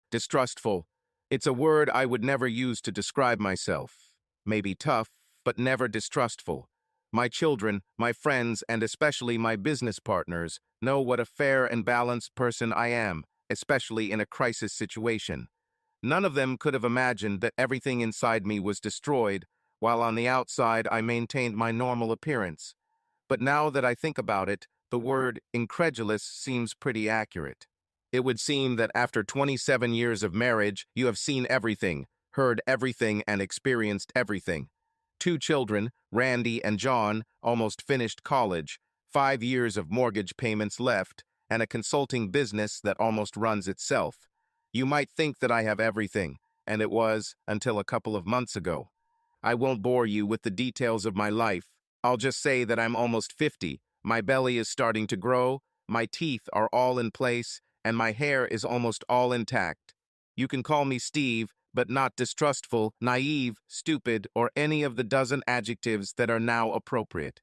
Distrustful. It's a word I would never use to describe myself. Maybe tough, but never distrustful. My children, my friends, and especially my business partners know what a fair and balanced person I am, especially in a crisis situation. None of them could have imagined that everything inside me was destroyed, while on the outside I maintained my normal appearance. But now that I think about it, the word incredulous seems pretty accurate. It would seem that after 27 years of marriage, you have seen everything, heard everything, and experienced everything. Two children, Randy and John, almost finished college, 5 years of mortgage payments left, and a consulting business that almost runs itself. You might think that I have everything, and it was until a couple of months ago. I won't bore you with the details of my life. I'll just say that I'm almost 50, my belly is starting to grow, my teeth are all in place, and my hair is almost all intact. You can call me Steve, but not distrustful, naive, stupid, or any of the dozen adjectives that are now appropriate.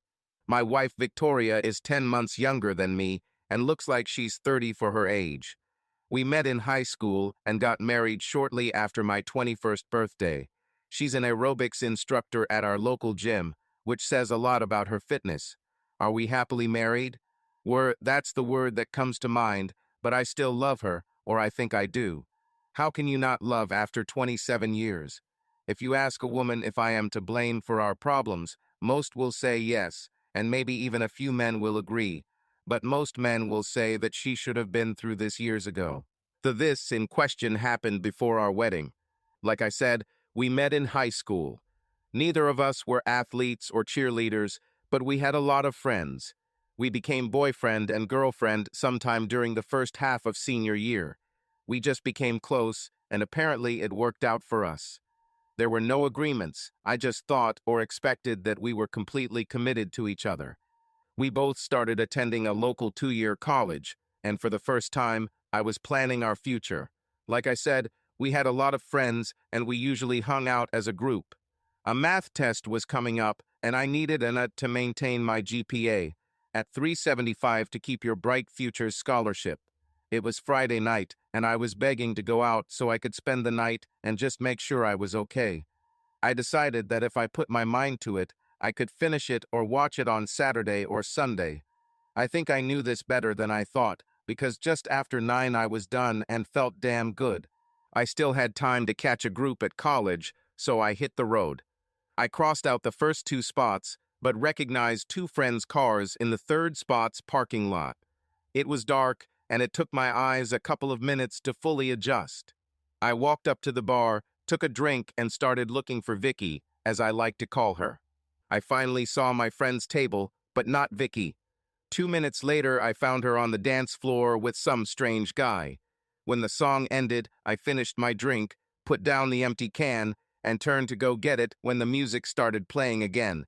My wife Victoria is 10 months younger than me and looks like she's 30 for her age. We met in high school and got married shortly after my 21st birthday. She's an aerobics instructor at our local gym, which says a lot about her fitness. Are we happily married? That's the word that comes to mind, but I still love her, or I think I do. How can you not love after 27 years? If you ask a woman if I am to blame for our problems, most will say yes, and maybe even a few men will agree. But most men will say that she should have been through this years ago. This in question happened before our wedding. Like I said, we met in high school. Neither of us were athletes or cheerleaders, but we had a lot of friends. We became boyfriend and girlfriend sometime during the first half of senior year. We just became close, and apparently it worked out for us. There were no agreements. I just thought or expected that we were completely committed to each other. We both started attending a local 2-year college, and for the first time, I was planning our future. Like I said, we had a lot of friends, and we usually hung out as a group. A math test was coming up, and I needed an A to maintain my GPA, at 375 to keep your Bright Futures scholarship. It was Friday night, and I was begging to go out so I could spend the night and just make sure I was okay. I decided that if I put my mind to it, I could finish it or watch it on Saturday or Sunday. I think I knew this better than I thought, because just after 9 I was done and felt damn good. I still had time to catch a group at college, so I hit the road. I crossed out the first 2 spots, but recognized 2 friends' cars in the third spot's parking lot. It was dark, and it took my eyes a couple of minutes to fully adjust. I walked up to the bar, took a drink, and started looking for Vicky, as I like to call her. I finally saw my friend's table, but not Vicky. 2 minutes later, I found her on the dance floor with some strange guy. When the song ended, I finished my drink, put down the empty can, and turned to go get it when the music started playing again.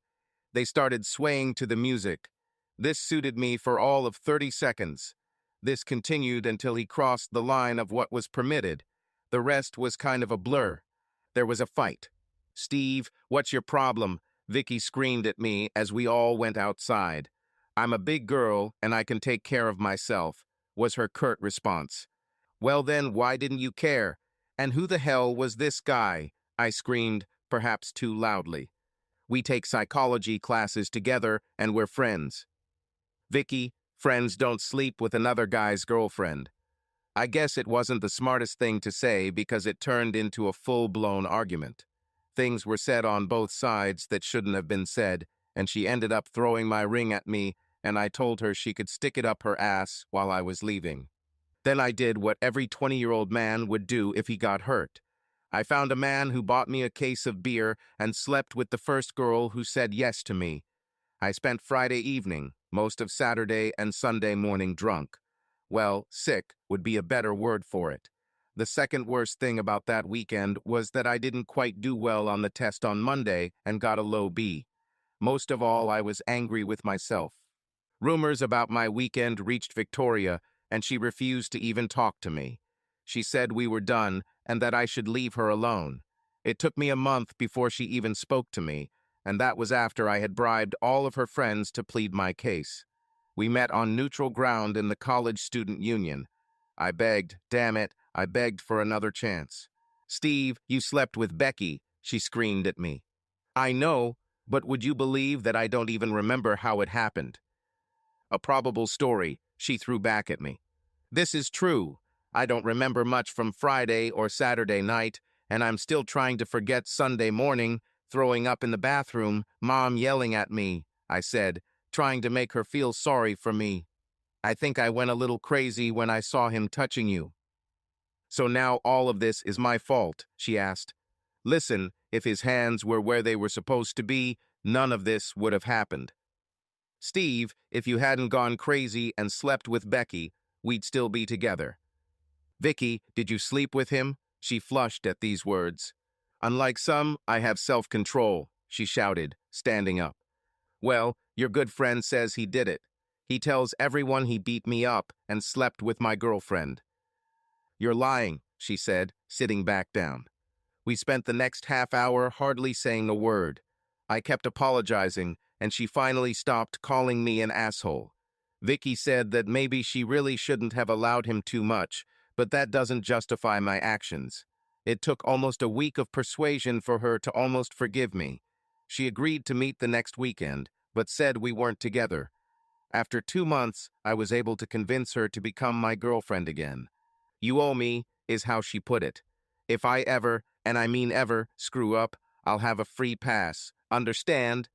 They started swaying to the music. This suited me for all of 30 seconds. This continued until he crossed the line of what was permitted. The rest was kind of a blur. There was a fight. "Steve, what's your problem?" Vicky screamed at me as we all went outside. "I'm a big girl and I can take care of myself," was her curt response. "Well then, why didn't you care? And who the hell was this guy?" I screamed, perhaps too loudly. "We take psychology classes together and we're friends." "Vicky, friends don't sleep with another guy's girlfriend." I guess it wasn't the smartest thing to say because it turned into a full-blown argument. Things were said on both sides that shouldn't have been said, and she ended up throwing my ring at me, and I told her she could stick it up her ass while I was leaving. Then I did what every 20-year-old man would do if he got hurt. I found a man who bought me a case of beer and slept with the first girl who said yes to me. I spent Friday evening, most of Saturday and Sunday morning drunk. Well, sick would be a better word for it. The second worst thing about that weekend was that I didn't quite do well on the test on Monday and got a low B. Most of all, I was angry with myself. Rumors about my weekend reached Victoria, and she refused to even talk to me. She said we were done and that I should leave her alone. It took me a month before she even spoke to me, and that was after I had bribed all of her friends to plead my case. We met on neutral ground in the college student union. I begged, "Damn it, I begged for another chance. Steve, you slept with Becky, she screamed at me. I know, but would you believe that I don't even remember how it happened? A probable story, she threw back at me. This is true. I don't remember much from Friday or Saturday night, and I'm still trying to forget Sunday morning, throwing up in the bathroom, Mom yelling at me, I said, trying to make her feel sorry for me. I think I went a little crazy when I saw him touching you. So now all of this is my fault, she asked. Listen, if his hands were where they were supposed to be, none of this would have happened. Steve, if you hadn't gone crazy and slept with Becky, we'd still be together. Vicky, did you sleep with him? She flushed at these words. Unlike some, I have self-control, she shouted, standing up. Well, your good friend says he did it. He tells everyone he beat me up and slept with my girlfriend. You're lying, she said, sitting back down. We spent the next half hour hardly saying a word. I kept apologizing, and she finally stopped calling me an asshole. Vicky said that maybe she really shouldn't have allowed him too much, but that doesn't justify my actions. It took almost a week of persuasion for her to almost forgive me. She agreed to meet the next weekend, but said we weren't together. After 2 months, I was able to convince her to become my girlfriend again. You owe me, is how she put it. If I ever, and I mean ever, screw up, I'll have a free pass. Understand?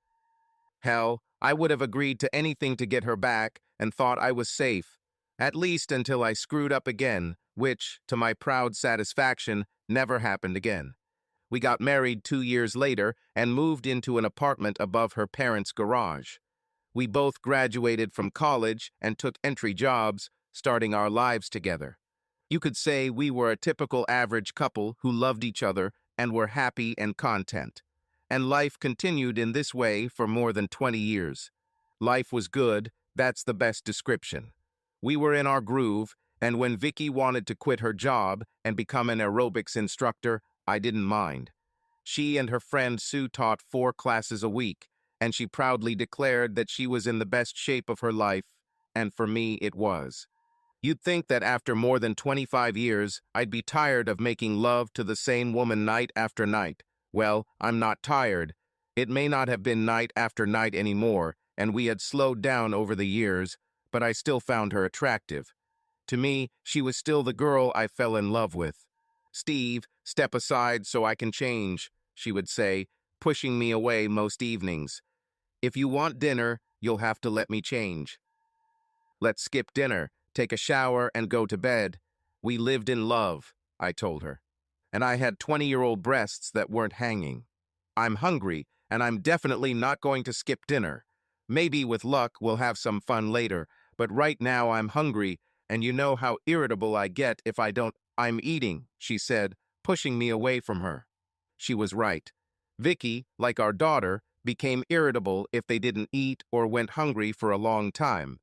Hell, I would have agreed to anything to get her back and thought I was safe, at least until I screwed up again, which, to my proud satisfaction, never happened again. We got married 2 years later and moved into an apartment above her parents' garage. We both graduated from college and took entry jobs, starting our lives together. You could say we were a typical average couple who loved each other and were happy and content. And life continued in this way for more than 20 years. Life was good, that's the best description. We were in our groove, and when Vicky wanted to quit her job and become an aerobics instructor, I didn't mind. She and her friend Sue taught 4 classes a week, and she proudly declared that she was in the best shape of her life, and for me it was. You'd think that after more than 25 years, I'd be tired of making love to the same woman night after night. Well, I'm not tired. It may not have been night after night anymore, and we had slowed down over the years, but I still found her attractive. To me, she was still the girl I fell in love with. Steve, step aside so I can change, she would say, pushing me away most evenings. If you want dinner, you'll have to let me change. Let's skip dinner, take a shower, and go to bed. We lived in love, I told her. And I had 20-year-old breasts that weren't hanging. I'm hungry, and I'm definitely not going to skip dinner. Maybe with luck we'll have some fun later, but right now I'm hungry, and you know how irritable I get if I don't. I'm eating, she said, pushing me away from her. She was right. Vicky, like our daughter, became irritable if they didn't eat or went hungry for a long time.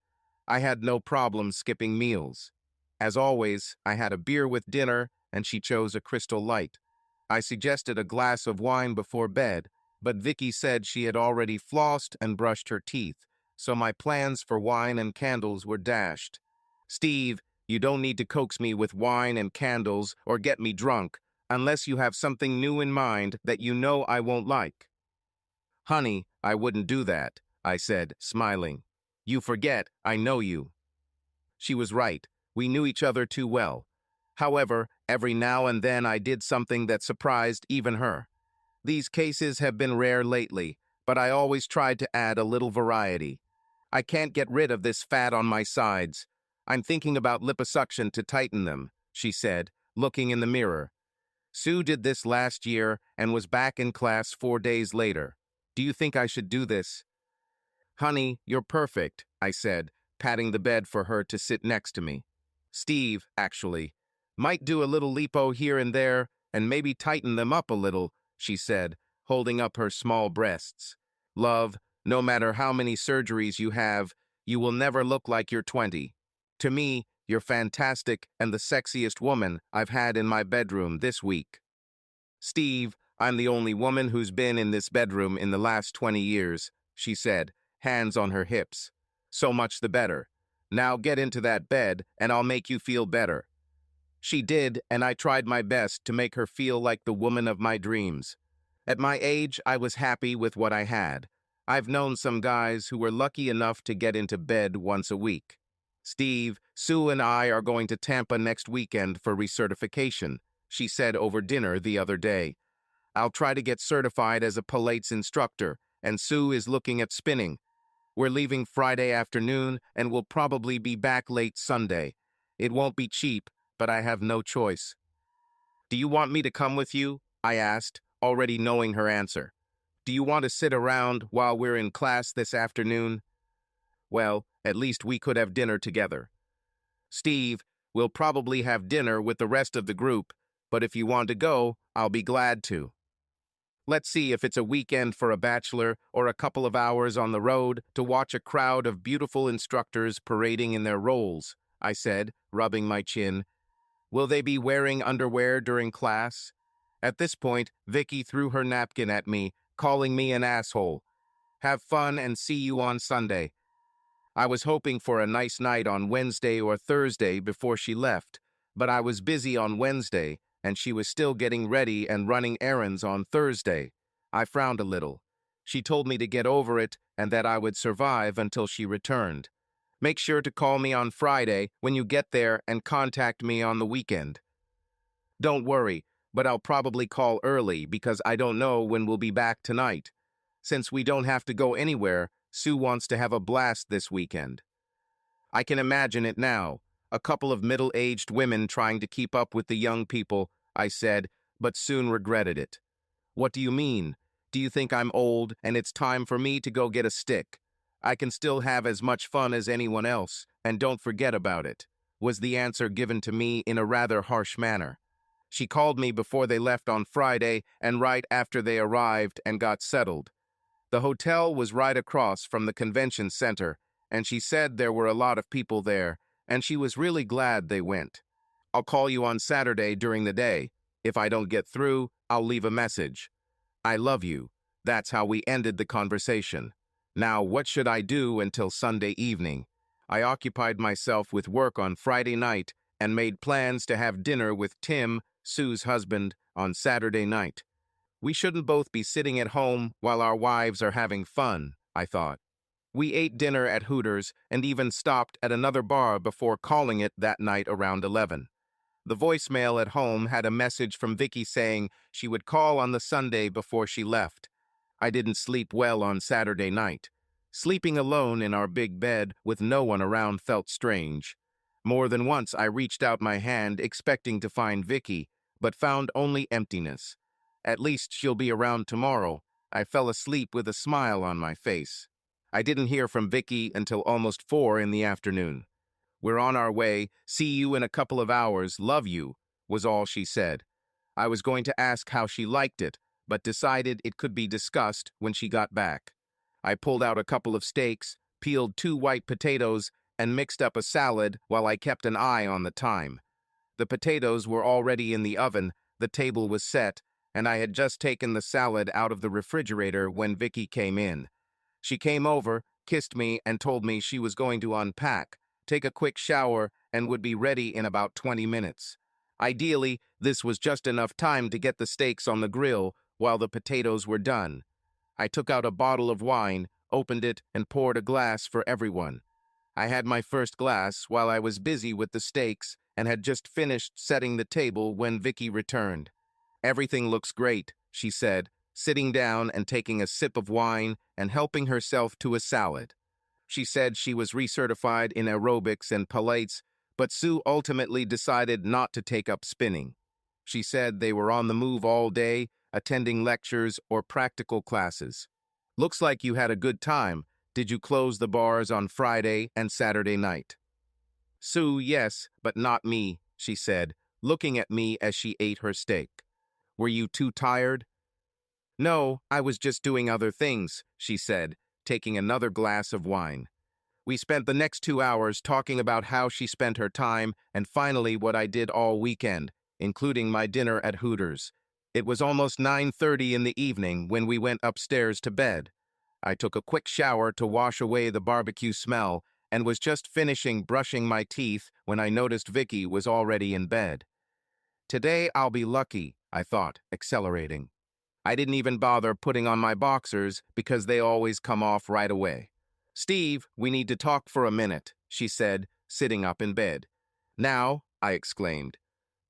I had no problem skipping meals. As always, I had a beer with dinner, and she chose a Crystal Light. I suggested a glass of wine before bed, but Vicky said she had already flossed and brushed her teeth, so my plans for wine and candles were dashed. Steve, you don't need to coax me with wine and candles or get me drunk, unless you have something new in mind that you know I won't like. Honey, I wouldn't do that, I said, smiling. You forget, I know you. She was right. We knew each other too well. However, every now and then I did something that surprised even her. These cases have been rare lately, but I always tried to add a little variety. I can't get rid of this fat on my sides. I'm thinking about liposuction to tighten them, she said, looking in the mirror. Sue did this last year and was back in class 4 days later. Do you think I should do this? Honey, you're perfect, I said, patting the bed for her to sit next to me. Steve, actually. Might do a little lipo here and there, and maybe tighten them up a little, she said, holding up her small breasts. Love, no matter how many surgeries you have, you will never look like you're 20. To me, you're fantastic and the sexiest woman I've had in my bedroom this week. Steve, I'm the only woman who's been in this bedroom in the last 20 years, she said, hands on her hips. So much the better. Now get into that bed, and I'll make you feel better. She did, and I tried my best to make her feel like the woman of my dreams. At my age, I was happy with what I had. I've known some guys who were lucky enough to get into bed once a week. Steve, Sue and I are going to Tampa next weekend for recertification, she said over dinner the other day. I'll try to get certified as a Pilates instructor, and Sue is looking at spinning. We're leaving Friday afternoon and will probably be back late Sunday. It won't be cheap, but I have no choice. Do you want me to come with you? I asked, already knowing her answer. Do you want to sit around while we're in class this afternoon? Well, at least we could have dinner together. Steve, we'll probably have dinner with the rest of the group, but if you want to go, I'll be glad to. Let's see if it's a weekend for a bachelor or a couple of hours on the road to watch a crowd of beautiful instructors parading in their roles, I said, rubbing my chin. Will they be wearing underwear during class? At this point, Vicky threw her napkin at me, calling me an asshole. Have fun and see you on Sunday. I was hoping for a nice night on Wednesday or Thursday before she left, but I was busy on Wednesday, and she was still getting ready and running errands on Thursday. I frowned a little. She told me to get over it and that I would survive until she returned. Make sure to call me on Friday when you get there and contact me on the weekend. Don't worry, but I'll probably call early because I don't know when we'll be back tonight. Since we don't have to go anywhere, Sue wants to have a blast this weekend. I can imagine it now. A couple of middle-aged women trying to keep up with the young people, I said, but soon regretted it. What do you mean? Do you think I'm old and it's time for me to go get a stick? I can still have as much fun as anyone else, and don't forget about it, was the answer given to me in a rather harsh manner. She called me before they left on Friday and right after they arrived and got settled. The hotel was right across from the convention center, and she said there were a lot of people there, and she was really glad they went. I'll call you on Saturday during the day. If I don't get through, I'll leave a message. I love you. That's how we ended the conversation. Now, what should I do until Sunday evening? I occupied myself with work on Friday night and made plans to have dinner with Tim, Sue's husband, on Saturday night. We shouldn't both be sitting at home while our wives are having fun, I thought. We ate dinner at Hooters and even stopped at another bar before calling it that night around 11. The voicemail at home had a message from Vicky saying she would call on the Sunday before she left. I didn't sleep well on Saturday night. Sleeping alone in our big bed with no one around felt strange. More than once I reached out my hand expecting to find Vicky, but found only emptiness. At least she'll be around tomorrow. I fell asleep with a smile on my face. I didn't hear from Vicky until almost 4 in the afternoon. We're on our way. See you in a couple of hours. Love you, was all she said. I was going to ask how she liked it, but decided it could be discussed when she got back. I pulled out a couple of steaks, peeled 2 white potatoes, and mixed up a salad while I kept an eye on the time. The potatoes were already in the oven, the table was set, and I had just taken the salad out of the refrigerator when Vicky came in. She came over, kissed me, and told me she was going to unpack, take a quick shower, and would be ready in about 20 minutes. Ideally, this was just enough time to get the steaks on the grill while the potatoes were done. I took out a bottle of wine, opened it, and poured a glass for everyone. I had my first glass while I was busy with the steaks and had just finished setting the table when Vicky returned. Everything looks great, she said, sitting down and taking a sip of wine and helping herself to a salad. She said she was recertified in aerobics and Pilates, but Sue ultimately decided not to take up spinning. She said they were on the move all day, attending lectures or practical classes. Looks like you had a good time. Did you close the bars on Friday and Saturday night? Sue, yes, but not me, she said, looking at me as she ate her steak. Were you too tired? No, I was just doing other things, she said, taking another glass of wine. We spent the next 2 hours talking about how she spent her time and finally what I did all weekend, including my dinner at Hooters. It was almost 9:30 in the evening when we went upstairs to bed. I took a quick shower to wash away the barbecue smell and was just finishing brushing my teeth when I noticed Vicky was already in bed. Today I'll be lucky, I thought, accelerating. I didn't even bother putting on my boxers because they always come off right away. "Steve, we need to talk for a minute," she said, sitting up in bed. "Now?" I exclaimed.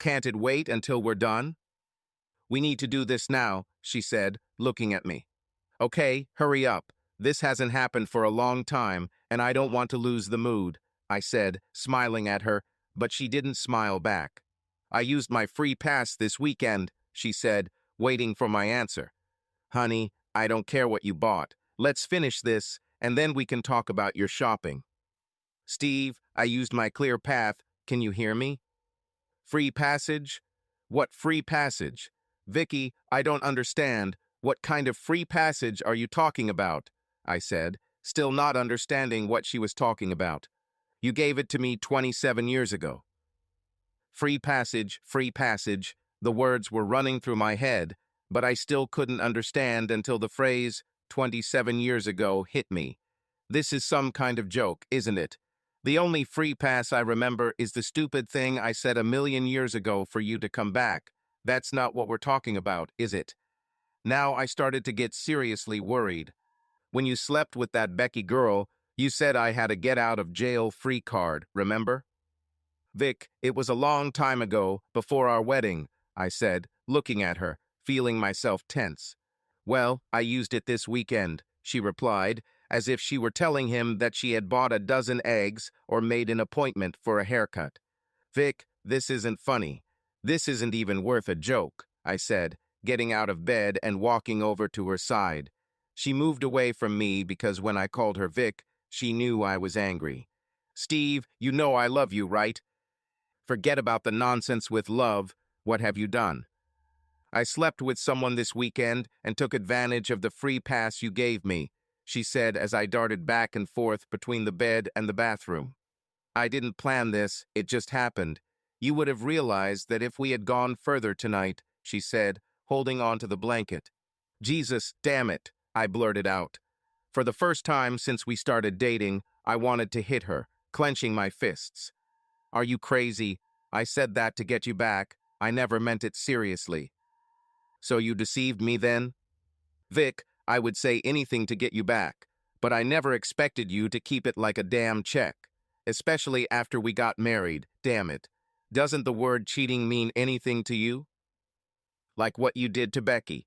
"Can't it wait until we're done?" "We need to do this now," she said, looking at me. "Okay, hurry up. This hasn't happened for a long time, and I don't want to lose the mood," I said, smiling at her, but she didn't smile back. "I used my free pass this weekend," she said, waiting for my answer. "Honey, I don't care what you bought. Let's finish this, and then we can talk about your shopping." "Steve, I used my clear path. Can you hear me?" "Free passage? What free passage? Vicky, I don't understand. What kind of free passage are you talking about?" I said, still not understanding what she was talking about. "You gave it to me 27 years ago." Free passage, free passage. The words were running through my head, but I still couldn't understand until the phrase 27 years ago hit me. This is some kind of joke, isn't it? The only free pass I remember is the stupid thing I said a million years ago for you to come back. That's not what we're talking about, is it? Now I started to get seriously worried. "When you slept with that Becky girl, you said I had a get out of jail free card, remember?" "Vic, it was a long time ago, before our wedding," I said, looking at her, feeling myself tense. "Well, I used it this weekend," she replied, as if she were telling him that she had bought a dozen eggs or made an appointment for a haircut. "Vic, this isn't funny. This isn't even worth a joke," I said, getting out of bed and walking over to her side. She moved away from me because when I called her Vic, she knew I was angry. "Steve, you know I love you, right? Forget about the nonsense with love. What have you done?" "I slept with someone this weekend and took advantage of the free pass you gave me," she said as I darted back and forth between the bed and the bathroom. "I didn't plan this, it just happened. You would have realized that if we had gone further tonight," she said, holding on to the blanket. "Jesus, damn it," I blurted out. For the first time since we started dating, I wanted to hit her, clenching my fists. "Are you crazy? I said that to get you back. I never meant it seriously." "So you deceived me then?" "Vic, I would say anything to get you back, but I never expected you to keep it like a damn check. Especially after we got married, damn it. Doesn't the word cheating mean anything to you?" "Like what you did to Becky."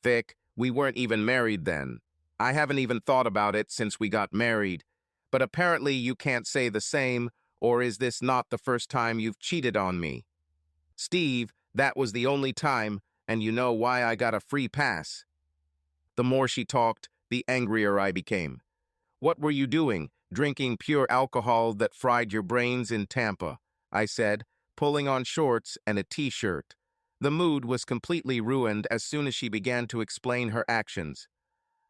"Vic, we weren't even married then. I haven't even thought about it since we got married. But apparently you can't say the same, or is this not the first time you've cheated on me?" "Steve, that was the only time, and you know why I got a free pass." The more she talked, the angrier I became. "What were you doing, drinking pure alcohol that fried your brains in Tampa?" I said, pulling on shorts and a t-shirt. The mood was completely ruined as soon as she began to explain her actions.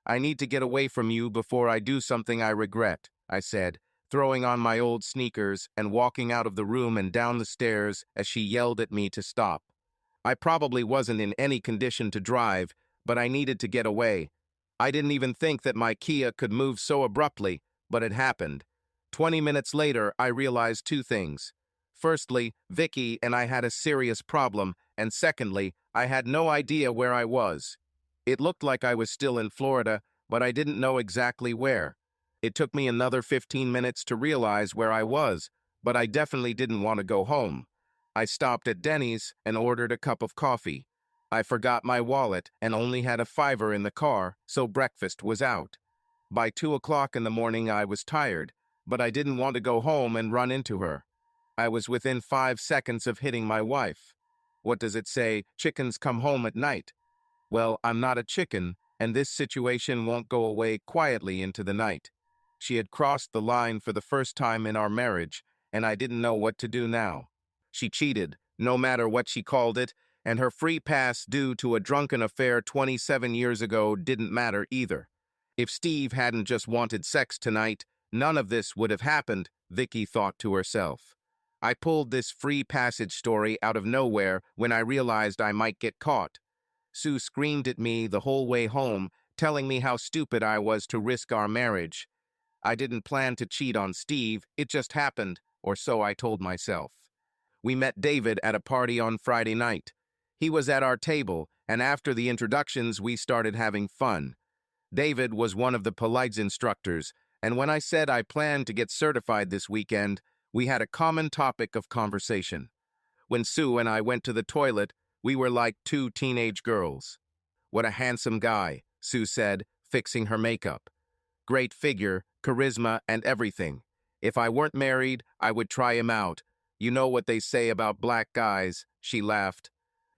"I need to get away from you before I do something I regret," I said, throwing on my old sneakers and walking out of the room and down the stairs as she yelled at me to stop. I probably wasn't in any condition to drive, but I needed to get away. I didn't even think that my Kia could move so abruptly, but it happened. 20 minutes later, I realized two things. Firstly, Vicky and I had a serious problem, and secondly, I had no idea where I was. It looked like I was still in Florida, but I didn't know exactly where. It took me another 15 minutes to realize where I was, but I definitely didn't want to go home. I stopped at Denny's and ordered a cup of coffee. I forgot my wallet and only had a $5 in the car, so breakfast was out. By 2 o'clock in the morning I was tired, but I didn't want to go home and run into her. I was within 5 seconds of hitting my wife. What does it say? Chickens come home at night. Well, I'm not a chicken, and this situation won't go away quietly into the night. She had crossed the line for the first time in our marriage, and I didn't know what to do now. She cheated, no matter what she called it, and her free pass due to a drunken affair 27 years ago didn't matter either. If Steve hadn't just wanted sex tonight, none of this would have happened, Vicky thought to herself. I pulled this free passage story out of nowhere when I realized I might get caught. Sue screamed at me the whole way home, telling me how stupid I was to risk our marriage. I didn't plan to cheat on Steve, it just happened, or so I told myself. We met David at a party on Friday night. He was at our table, and after the introductions, we started having fun. David was one of the polite instructors, and when I said I planned to get certified this weekend, we had a common topic of conversation. When Sue and I went to the toilet, we were like two teenage girls. "What a handsome guy," Sue said, fixing her makeup. "Great figure, charisma, and everything. If I weren't married, I would try him out. You know what they say about black guys," she laughed.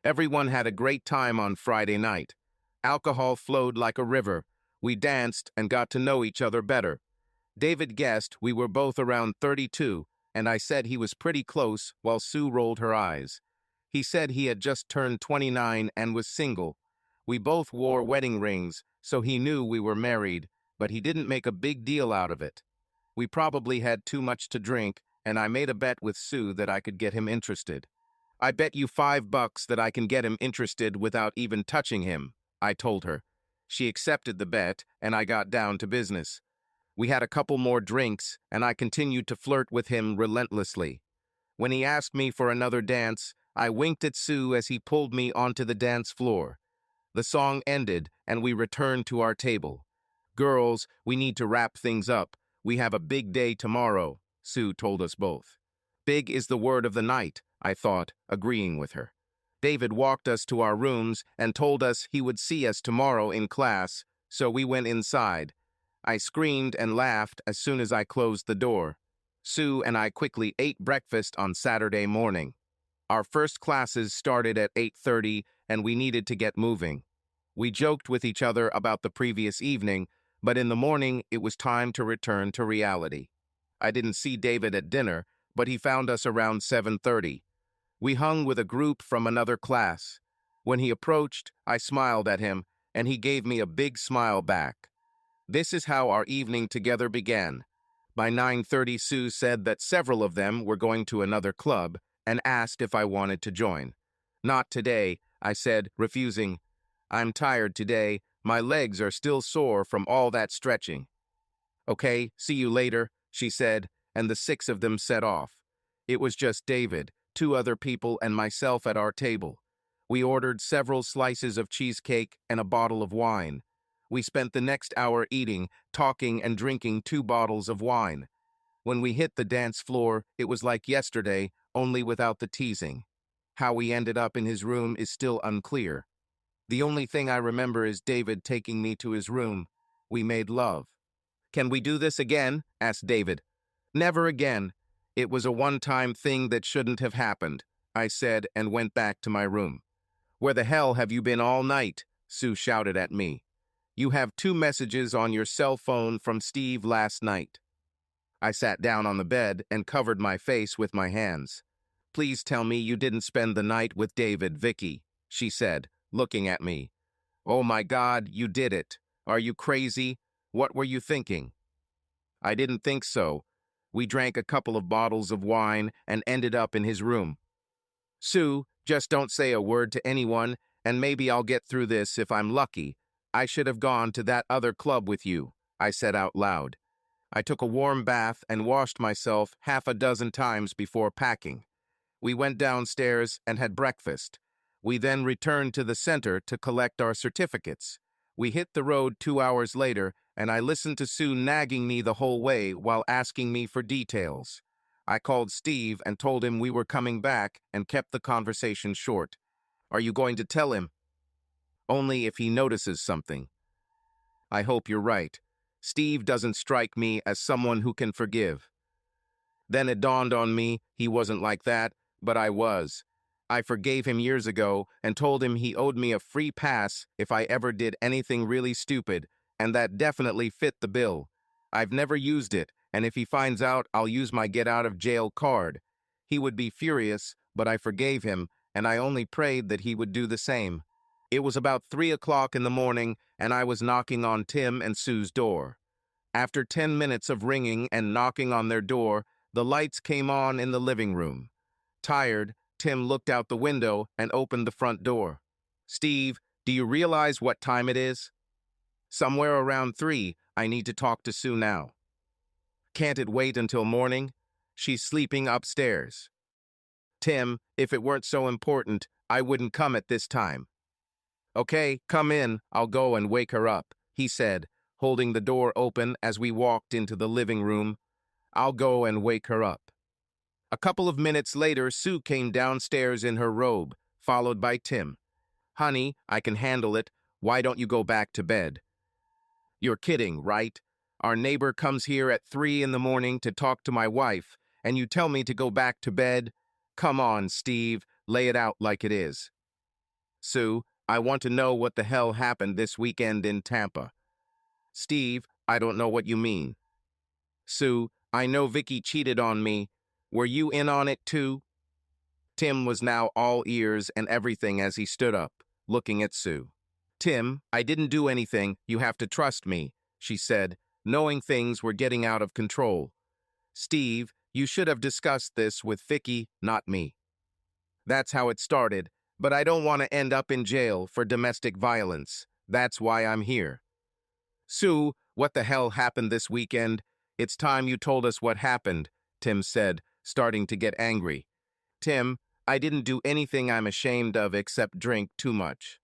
Everyone had a great time on Friday night. Alcohol flowed like a river. We danced and got to know each other better. David guessed we were both around 32, and I said he was pretty close while Sue rolled her eyes. He said he had just turned 29 and was single. We both wore wedding rings, so he knew we were married, but he didn't make a big deal out of it. We probably had too much to drink, and I made a bet with Sue that I could get him interested. "I bet you $5 that I can get him interested without even touching him," I told her. She accepted the bet, and I got down to business. We had a couple more drinks, and I continued to flirt with him relentlessly. When he asked me for another dance, I winked at Sue as he pulled me onto the dance floor. The song ended, and we returned to our table. "Girls, we need to wrap things up. We have a big day tomorrow," Sue told us both. Big is the word of the night, I thought, agreeing with her. David walked us to our rooms and told us he would see us tomorrow in class, so we went inside. I screamed and laughed as soon as I closed the door. Sue and I quickly ate breakfast on Saturday morning. Our first classes started at 8:30, and we needed to get moving. We joked with each other about the previous evening, but in the morning it was time to return to reality. I didn't see David at dinner, but he found us around 7:30. We hung with a group from another class. When he approached, I smiled at him, and he gave me a big smile back. This is how our evening together began. By 9:30, Sue said that several of them were going to another club and asked if I wanted to join. "Not today," I said, refusing. "I'm tired today. My legs are still sore from all that stretching." "Okay, see you later," she said, and the six of them set off. It was just David, two other people, and myself at our table. We ordered several slices of cheesecake and a bottle of wine. We spent the next hour eating, talking, and drinking 2 bottles of wine. When we hit the dance floor, it was like yesterday, only without the teasing. How we ended up in his room is still unclear. The only thing I remember is David taking me to his room. We made love. "Can we do this again?" asked David. "Never again. It was a one-time thing that shouldn't have happened," I said, and went back to my room. "Where the hell have you been all night?" Sue shouted at me. "You have 2 messages on your cell phone from Steve last night." I sat down on the bed and covered my face with my hands. "Please tell me you didn't spend the night with David, Vicky," she said, looking at me. "Oh my God, you did it. Are you crazy? What were you thinking?" I didn't think so. We drank a couple of bottles of wine and ended up in his room. "Sue, just don't say a word to anyone, and maybe I'll get through this if I'm lucky. I should have gone to that other club with you," I said out loud. I took a warm bath and washed myself half a dozen times before packing. We went downstairs and had breakfast. We then returned to the center to collect our certificates. We hit the road 2 hours later, and I listened to Sue nagging me the whole way while asking me for details. I called Steve and told him we were coming back and kept the conversation short. "Are you going to tell him?" "Only if he notices something." "I hope you're right. Steve doesn't strike me as someone who can forgive." Then it dawned on me he wasn't like that, but I was. I forgave him years ago and told him he owed me a free pass if I ever did anything really stupid, and that definitely fit the bill. I've never used it, and if he finds out, I'll use my get-out-of-jail card. He would be furious, but I forgave him, and I only prayed that he would do the same. It was about 3 o'clock in the morning, and I was knocking on Tim and Sue's door. After 10 minutes of ringing and knocking on their door, the lights came on in the living room. Tired, Tim looked out the window and opened the front door. "Steve, do you realize what time it is?" "Somewhere around 3. I need to talk to Sue now." Can't it wait until morning? She's sleeping upstairs. Tim, if it weren't so important, I wouldn't come at this time. Okay, come in, I'll go and wake her up, he said, holding the door open as we walked into the living room. I'll go and wake her up. A couple of minutes later, Sue came downstairs in her robe, followed by Tim. Honey, I can handle it. Why don't you go back to bed? You're kidding, right? Our neighbor comes here at 3 in the morning to talk to my wife, and you tell me to go back to bed? Come on, Steve, lay it out like it is. Sue, I want to know what the hell happened this weekend in Tampa. Steve, I don't know what you mean. Sue, I know Vicky cheated on me. Were you in on it too? Tim was now all ears and everything as he stood up, looking at Sue. Tim, I didn't do anything, you have to trust me, she said, knowing things were getting out of control. Steve, you should have discussed this with Vicky, not me. That's how it started, but I don't want to end up in jail for domestic violence. That's why I'm here. Sue, what the hell happened this weekend? It's time you told us what happened, Tim said, starting to get angry. Tim, I didn't do anything I'm ashamed of except drink too much.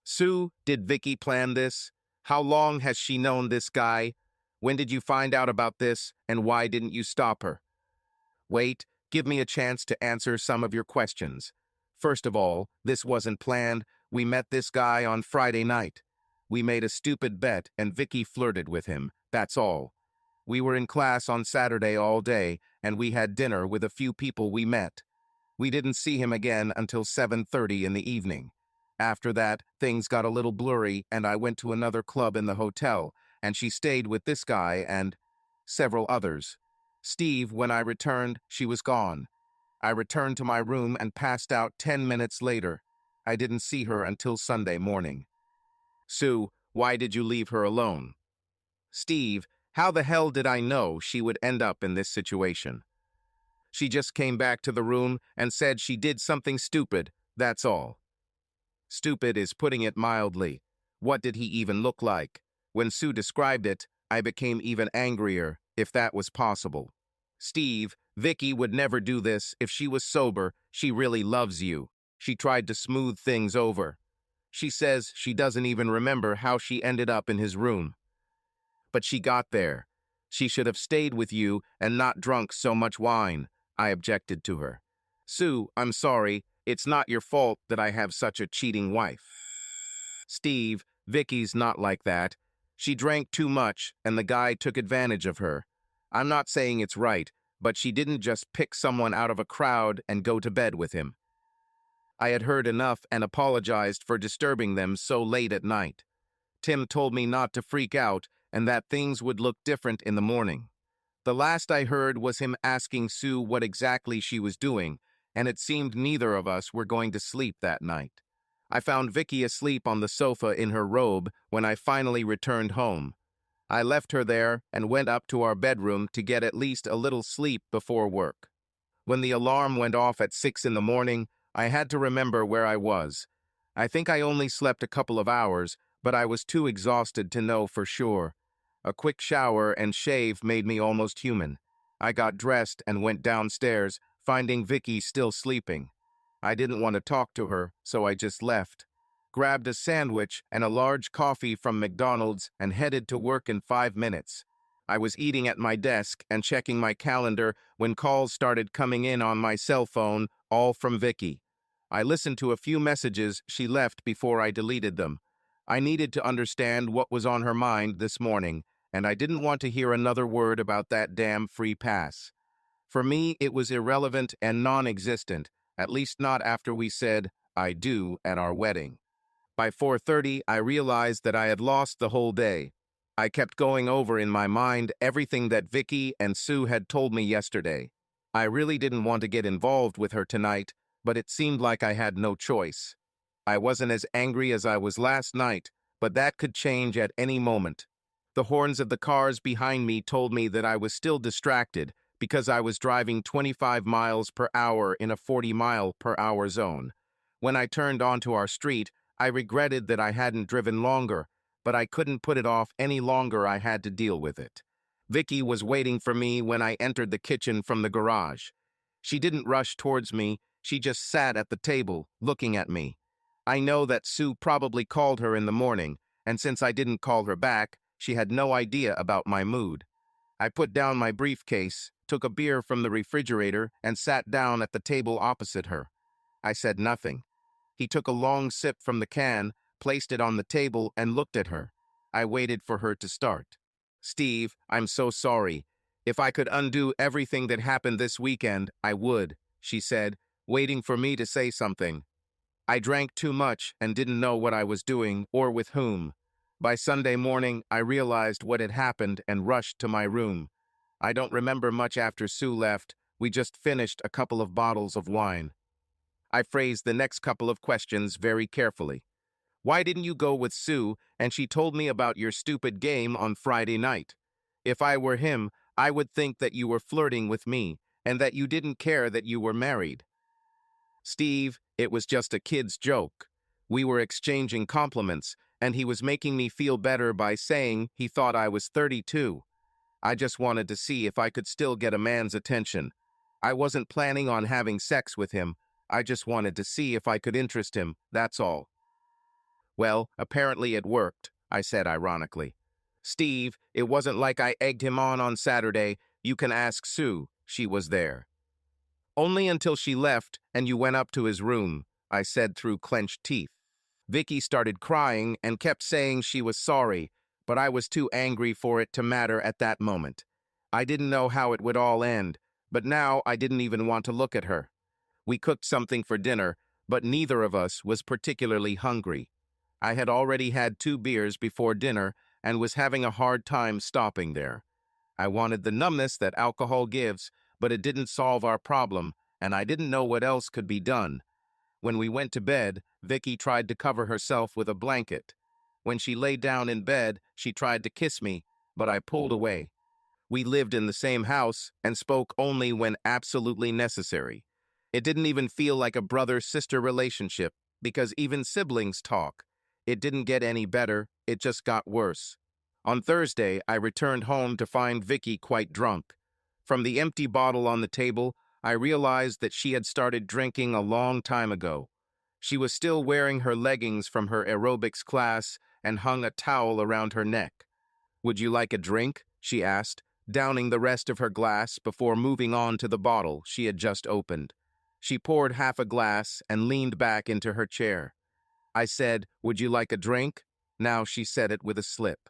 Sue, did Vicky plan this? How long has she known this guy? When did you find out about this, and why didn't you stop her? Wait, give me a chance to answer some of your questions. First of all, this wasn't planned. We met this guy on Friday night. We made a stupid bet, and Vicky flirted with him. That's all. We were in class on Saturday all day, and we had dinner with a few people we met. We didn't see him again until 7:30 in the evening. After that, things got a little blurry, and I went to another club in the hotel, and she stayed with this guy and several others. Steve, when I returned, she was gone. I returned to my room and passed out 10 minutes later. I didn't see her until Sunday morning. Sue, why did you leave her alone? Steve, how the hell did I know she would end up in this situation? She just came back to the room and said she did something stupid, that's all. Stupid is putting it mildly. What did he even look like? When Sue described it, I became even angrier, if that was possible. Steve, Vicky would never do this if she was sober. She really loves you. She tried to smooth things over. She says she doesn't even remember how she ended up in his room. But she got there. She should have stayed with you and not drunk so much wine, I objected to her. Sue, I'm sorry. It's not your fault that I have such a cheating wife. Steve, Vicky's not like that. She drank too much, and the guy took advantage of her. I'm not saying it's right, but she didn't just pick someone out of a crowd and go to bed with him. I had heard enough and apologized for disturbing them so late at night. Tim told me not to freak out and that things would look different in the morning. The last I heard was him asking Sue what exactly she was doing, and it seemed neither of us were going to sleep that night. I found Vicky asleep on the sofa in her robe when I finally returned home. I left her there and went up to our bedroom to get at least a little sleep before work. When the alarm went off at 6 in the morning, I had to remember where I was. I think I only slept a couple of hours, but I was too exhausted to know for sure. A quick shower and shave made me almost human. I got dressed and went downstairs, finding Vicky still sleeping. I didn't want to talk to her, so I just left. Grabbed a sandwich and a large coffee from McDonald's and headed to work in 5 minutes. I was eating at my desk and checking my calendar when calls started coming in on my cell phone, all from Vicky. I listened to a few messages she left before I deleted them. I needed to understand what was on her mind this morning, and I didn't want to hear another word about that damn free pass. For me, it was irrelevant and non-existent, at least not after we said, I do, at our wedding. By 4:30, I realized that I had lost the whole day. I kept going over in my mind everything that Vicky and Sue had told me yesterday. I really didn't want to get involved with her tonight, but it seemed like I had no choice. I wasn't as angry as I was last night, but that could change at any moment. The horns of the cars behind me told me that I was still distracted because I was driving 25 miles per hour in a 40-mile-per-hour zone. When I turned onto our street, I regretted that I hadn't driven longer, but I couldn't put it off any longer. I had to deal with it. Vicky was waiting for me when I entered the kitchen from the garage. She didn't rush towards me, she just sat at the table, looking at me. I know that Sue probably called her in the morning, and since I didn't call her back, she had no idea about my mood. I put down my briefcase, took a beer from the refrigerator, and sat down at the table opposite her. I said nothing. He took a long sip from the can, placed it on the table, and looked at her. I waited for her to start. "Steve, I'm so sorry. If I could undo everything that happened this weekend, I would," she said, waiting for me to say something. I drank too much and didn't know what I was doing or with whom. By Sunday morning, I realized what had happened and rushed to my room. I don't remember much after Sue left. We just finished a couple of bottles of wine. I phrased the next couple of questions very carefully. "Why didn't you go with Sue and she told me about your stupid game on Friday night? If I were him, I would think that you were flirting with me and that you didn't care that you were married." "Steve, it was just a kid's joke. We were exchanging compliments, and he was making me feel better by saying he thought I was 32. I just wanted to see if I could still get a man's attention. I wasn't planning on having sex with him. I just wanted to see if I could interest him, that's all." "Well, apparently it worked," I said ironically. "Steve, it wasn't like I egged him on Saturday. You can ask Sue. She was there." "Only until she left and you went up to his room," I said through clenched teeth. Vicky started crying and kept saying she was sorry, but I was too angry for it to matter at that moment. I didn't know how it would all end, but now I didn't even want to look at her. We cooked something for dinner, but neither of us was particularly hungry. I had already had 2 beers before dinner and was having a hard time stopping there. I wanted the numbness that alcohol gives, but it didn't solve our problem, and I didn't know what else could be done. When we went to bed, Vicky tried to cover herself with a blanket. When she lay down in bed, she tried to kiss me, but I pulled away. We lived in the same house and spoke only when absolutely necessary. It didn't even feel like a brother-sister relationship, because even siblings talk. It didn't get any better, it just got worse. On Thursday, I returned home to find Vicky quite drunk. From the empty bottle on the table, I realized that she had started drinking a long time ago. She was still wearing her leggings from her aerobics class and hung a towel around her neck. "Would you like a drink?" she asked, downing the rest of her glass before moving on to the bottle she had just opened. She poured half a glass and leaned back into her chair. I said, "Would you like a drink?" Now she said it with a slip.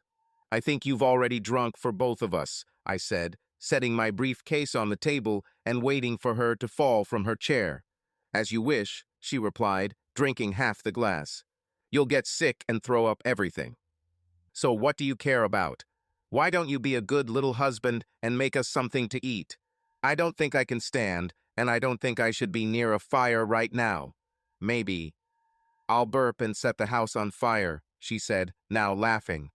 "I think you've already drunk for both of us," I said, setting my briefcase on the table and waiting for her to fall from her chair. "As you wish," she replied, drinking half the glass. "You'll get sick and throw up everything. So what do you care about? Why don't you be a good little husband and make us something to eat? I don't think I can stand, and I don't think I should be near a fire right now. Maybe I'll burp and set the house on fire," she said, now laughing.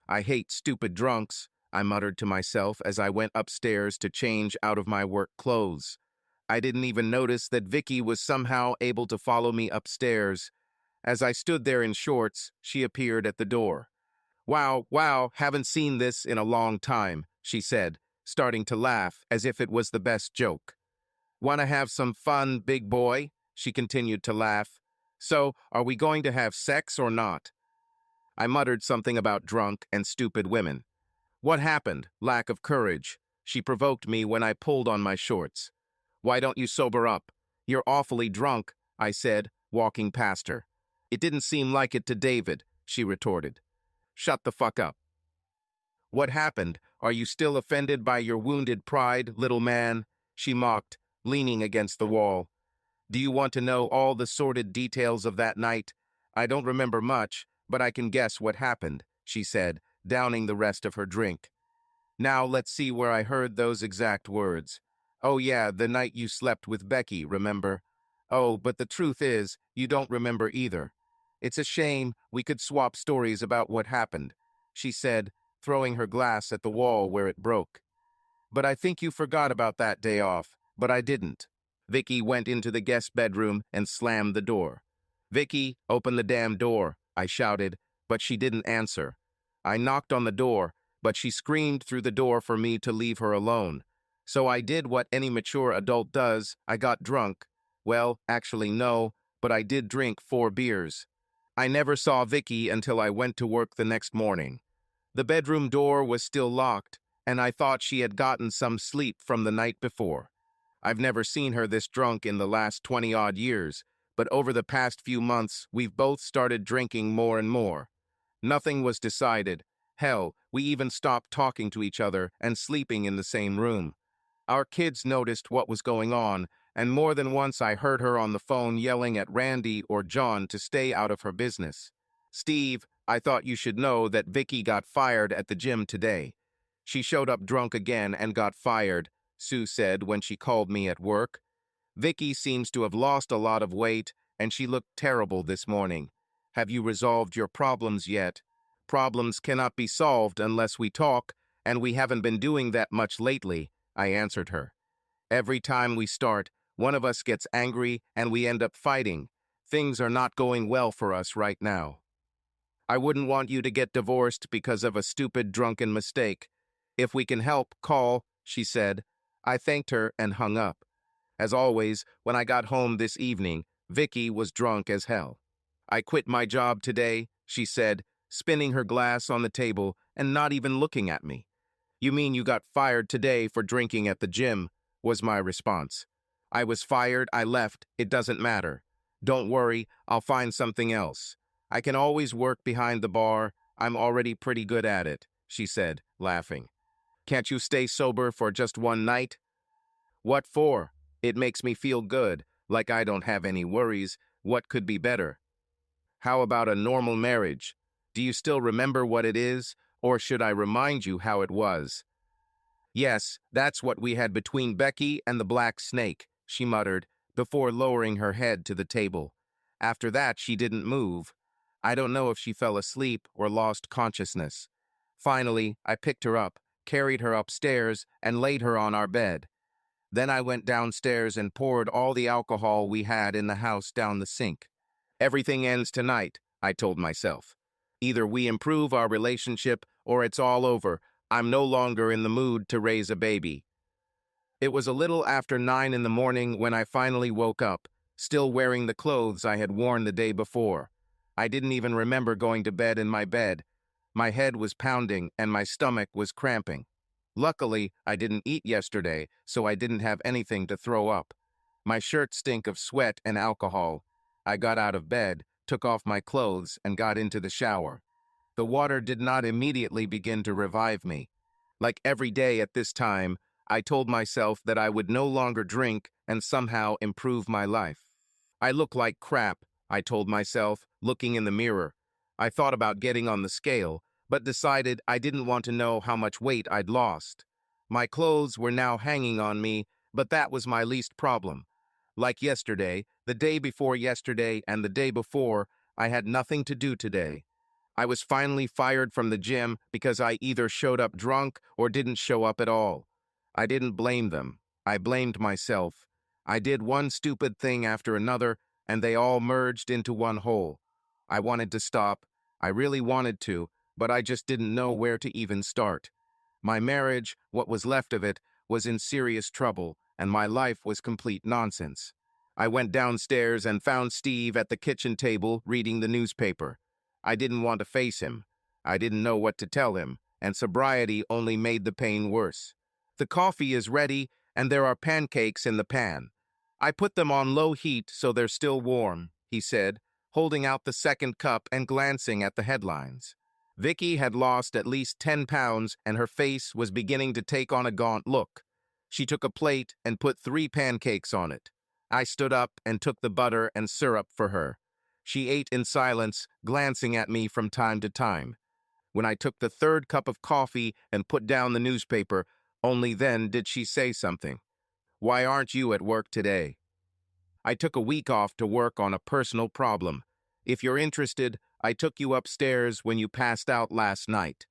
"I hate stupid drunks," I muttered to myself as I went upstairs to change out of my work clothes. I didn't even notice that Vicky was somehow able to follow me upstairs. As I stood there in shorts, she appeared at the door. Wow, haven't seen this in a long time," she said, starting to laugh as if it was the best joke. "Want to have some fun, big boy?" she continued to laugh. "So, are we going to have sex or not?" I muttered something about drunk and stupid women. "What happened? Lack of courage." She provoked me when I pulled on my shorts. "Why don't you sober up? You're awfully drunk," I said, walking past her. "It didn't seem like it to David," she retorted. "Shut the fuck up." "What happened? Are you still offended by your wounded pride, little man?" she mocked, leaning against the wall. "Do you want to know all the sordid details of that night? I don't remember much, but I can guess what happened," she said, downing the rest of her drink. "Now let's see where I heard those exact words. Oh yeah, the night you slept with Becky, remember? Oh, but the truth is, you don't remember either. It's a shame. We could swap stories about what happened," she said, throwing her glass at the wall where it broke. "But I think you forgot about that day off, but I didn't." Vicky went into the guest bedroom and slammed the door. "Vicky, open the damn door," I shouted, but she didn't answer. I knocked on the door, but she screamed through the door for me to leave her alone. So I did what any mature adult does. I got drunk. Well, actually no, but I did drink 4 beers. I never saw Vicky until I went to work the next morning. The bedroom door was still locked, and I thought she had gotten some sleep from the night before. I've never seen her this drunk in the last 20-odd years, but over the past few months, we've both started drinking more and more. Nothing was decided. Hell, we even stopped talking to each other and sleeping in the same room. Our kids noticed what was going on, and more than once I heard her on the phone yelling at Randy or John to stay out of her business. "Steve, I thought you should know that Vicky got fired at the gym today. She showed up drunk again and got fired," Sue said when she called me at work. "Vicky seems to have lost a lot of weight, and she looked terrible this morning. Have you resolved your problems yet? Problems cannot be solved unless we talk, and we haven't been doing that much lately," I answered her. "Every time we start, one of us gets angry and we end up fighting. Things are not going well for us right now. I wouldn't want you to get divorced because of a stupid drunken mistake. If we can help, call," she said. I thanked her and hung up. As always, when I got home this evening, Vicky was drunk as hell. "I quit my job today," she said, spinning her glass on the table and not even looking at me. "You mean you got fired today for drinking at the gym?" was my response. "I was fired, I left, it doesn't matter. Don't worry, I'll find something else. I can always work behind the bar, I'm already pretty good at it," she said, laughing. "Can't you stay sober for just one night?" "What for? It makes me feel good, like I don't have any worries. What could be better?" "How about a normal marriage? Do you still remember what it is, or should I remind you how it was?" "Yes, that's what we had between Becky and the black snake," she muttered, before lowering her head to the table. After that, she didn't move. I don't know if she fell asleep or lost consciousness. Finally, I picked her up, carried her upstairs, and laid her on our bed. Then I went downstairs and poured all the alcohol we had in the house down the sink. "Everything ends tonight," I told myself. "Either we improve our relationship or it's all over. I'm no longer in the mood to raise a baby." It was a little after 9 in the morning when I finally woke up, still wearing the clothes I had worn the day before. I didn't even remember going to bed in my bed. My head was pounding and my stomach was cramping. Luckily, I didn't eat yesterday, so I didn't have anything to throw up. My shirt stank of sweat and alcohol. I got out of bed, took off my clothes, and got into the shower. The water did not immediately begin to revive me. Like every day at this time, I told myself that I would no longer drink and somehow improve my life. "I look like crap," I told myself, looking in the mirror. I thought about getting on the scale, but decided I didn't want to know how much weight I'd lost. My clothes were now hanging on me, but that was my least problem. Like yesterday, the day before yesterday, and the day before, I had nothing to do today. I was finally fired from the gym because I either showed up drunk or didn't show up at all. I didn't blame them. I blamed myself. I did one stupid thing after another, and they all merged into one whole. I wanted to stop. I really wanted to, but I just didn't know where to even start. My marriage, what was left of it, was in serious trouble, and my life was complete nonsense. I went downstairs and found Steve at the kitchen table reading the newspaper. I didn't want to face him. I didn't know what to tell him, and sobriety only made the pain worse. "The coffee is ready, and there are pancakes in the pan. I put them on low heat so they're still warm," he said, holding out the second cup and glancing at the headlines. Vicky had lost at least 10 pounds, and her face was beginning to take on a gaunt look. She took a plate and put 3 pancakes on it. I stood up and took the butter and syrup for her. She ate in silence, glancing at me from time to time. When I took the 3rd cup of coffee and put down the newspaper, only then did she say something. "Why aren't you at work today?" "I took a week off to work on a personal problem. If you're interested, I took you upstairs when you passed out last night."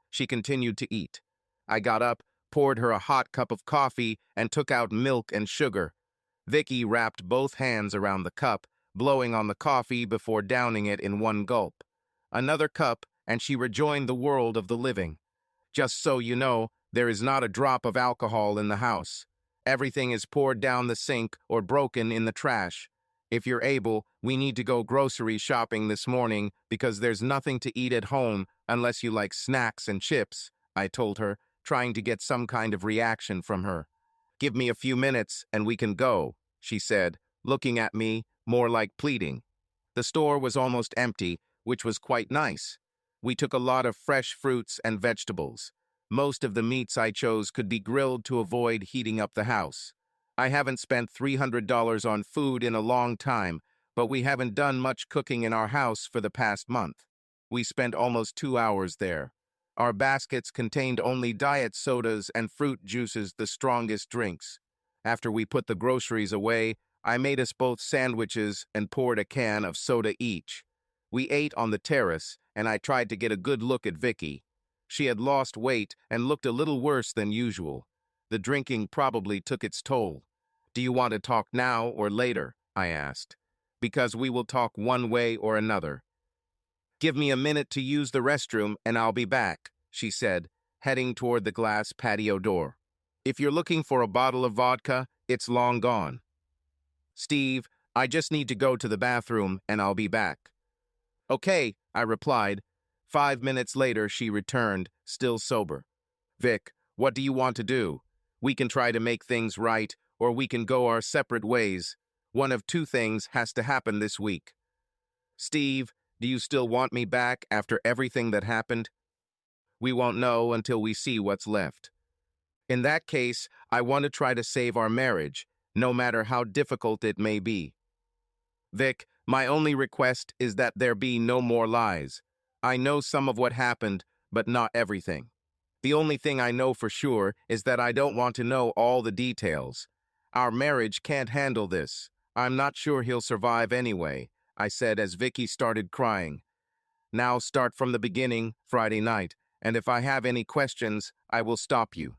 She continued to eat. I got up, poured her a hot cup of coffee, and took out milk and sugar. Vicky wrapped both hands around the cup, blowing on the coffee before downing it in one gulp. Another cup, and she rejoined the world of the living. Just so you know, there is not a drop of alcohol in the house. Everything is poured down the sink or broken in the trash. If you're able, we need to go grocery shopping this morning because there's nothing to eat at home unless you like snacks and chips, I told her, trying to get some kind of reaction from her. Give me a few minutes and we can go, she said, looking at me more like pleading. The store was almost empty, which was quite nice. We took a lot of fresh fruits and vegetables. Most of the meats I chose could be grilled to avoid heating up the house. I haven't spent $300 on food in a long time, but we haven't done much cooking in our house for the past month. We spent almost 2 hours there. Our baskets contained only diet sodas and fruit juices, the strongest drinks. After we put the groceries away, I made us both sandwiches and poured a can of soda each. We ate on the terrace, and I tried to get a good look at Vicky. She had lost weight and looked a little worse than usual. The drinking probably took its toll. Do you want to talk now or later? I asked. Because we will talk one way or another. Give me a minute to use the restroom and I'll be back, she said, heading toward the glass patio door. If you're looking for a bottle of vodka, it's long gone. Steve, I just need to go to the bathroom and I'll be back. Okay, I replied. 5 minutes later, she returned, still sober. Vic, what do you want to do? We can try to make things right, or we can go our separate ways. One of two things has to happen this week. Steve, do you still want me back after everything that happened? We won't know until we see what's left. In that case, I want to try to save our marriage, no matter how difficult it may be. Vic, my only request is that there be no more lies. I know some of what happened, but not everything. The only thing I know for sure is that I don't want to know all the details. Our marriage can't handle this. I'm not sure he'll survive anyway, I said as Vicky started crying. Now start from the beginning, Friday night, and if I have any questions, I will stop you.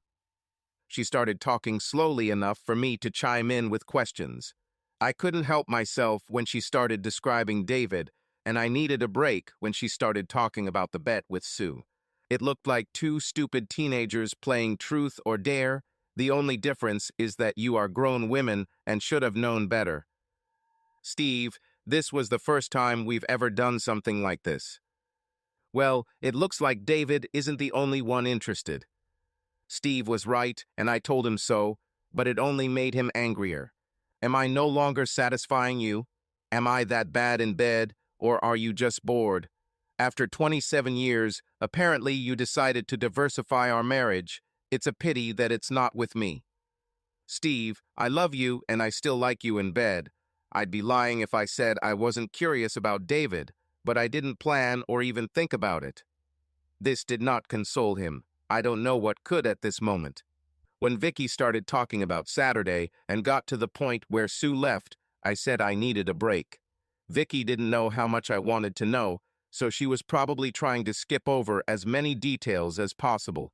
She started talking slowly enough for me to chime in with questions. I couldn't help myself when she started describing David, and I needed a break when she started talking about the bet with Sue. It looked like two stupid teenagers playing truth or dare. The only difference is that you are grown women and should have known better. Steve, this was the first time we've ever done something like this. Well, it looks like David isn't the only one interested. Steve was right, and I told him so, but it only made him angrier. Am I no longer satisfying you? Am I that bad in bed, or are you just bored? After 27 years, apparently you decided to diversify our marriage. It's a pity that it's not with me. Steve, I love you and I still like you in bed. I'd be lying if I said I wasn't curious about David, but I didn't plan or even think about it. This did not console him. I don't know what could at this moment. When Vicky started talking about Saturday and got to the point where Sue left, I said I needed a break. Vicky didn't know how much I wanted to know, so she was probably trying to skip over as many details as possible.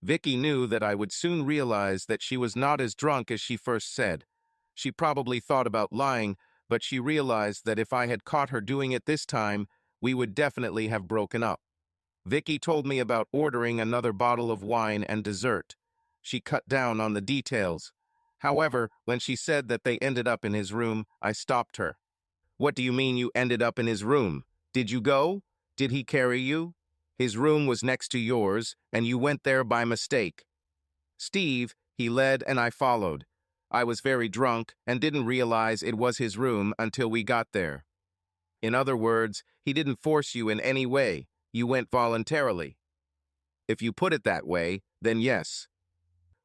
Vicky knew that I would soon realize that she was not as drunk as she first said. She probably thought about lying, but she realized that if I had caught her doing it this time, we would definitely have broken up. Vicky told me about ordering another bottle of wine and dessert. She cut down on the details. However, when she said that they ended up in his room, I stopped her. What do you mean you ended up in his room? Did you go? Did he carry you? His room was next to yours, and you went there by mistake. Steve, he led and I followed. I was very drunk and didn't realize it was his room until we got there. In other words, he didn't force you in any way. You went voluntarily. If you put it that way, then yes.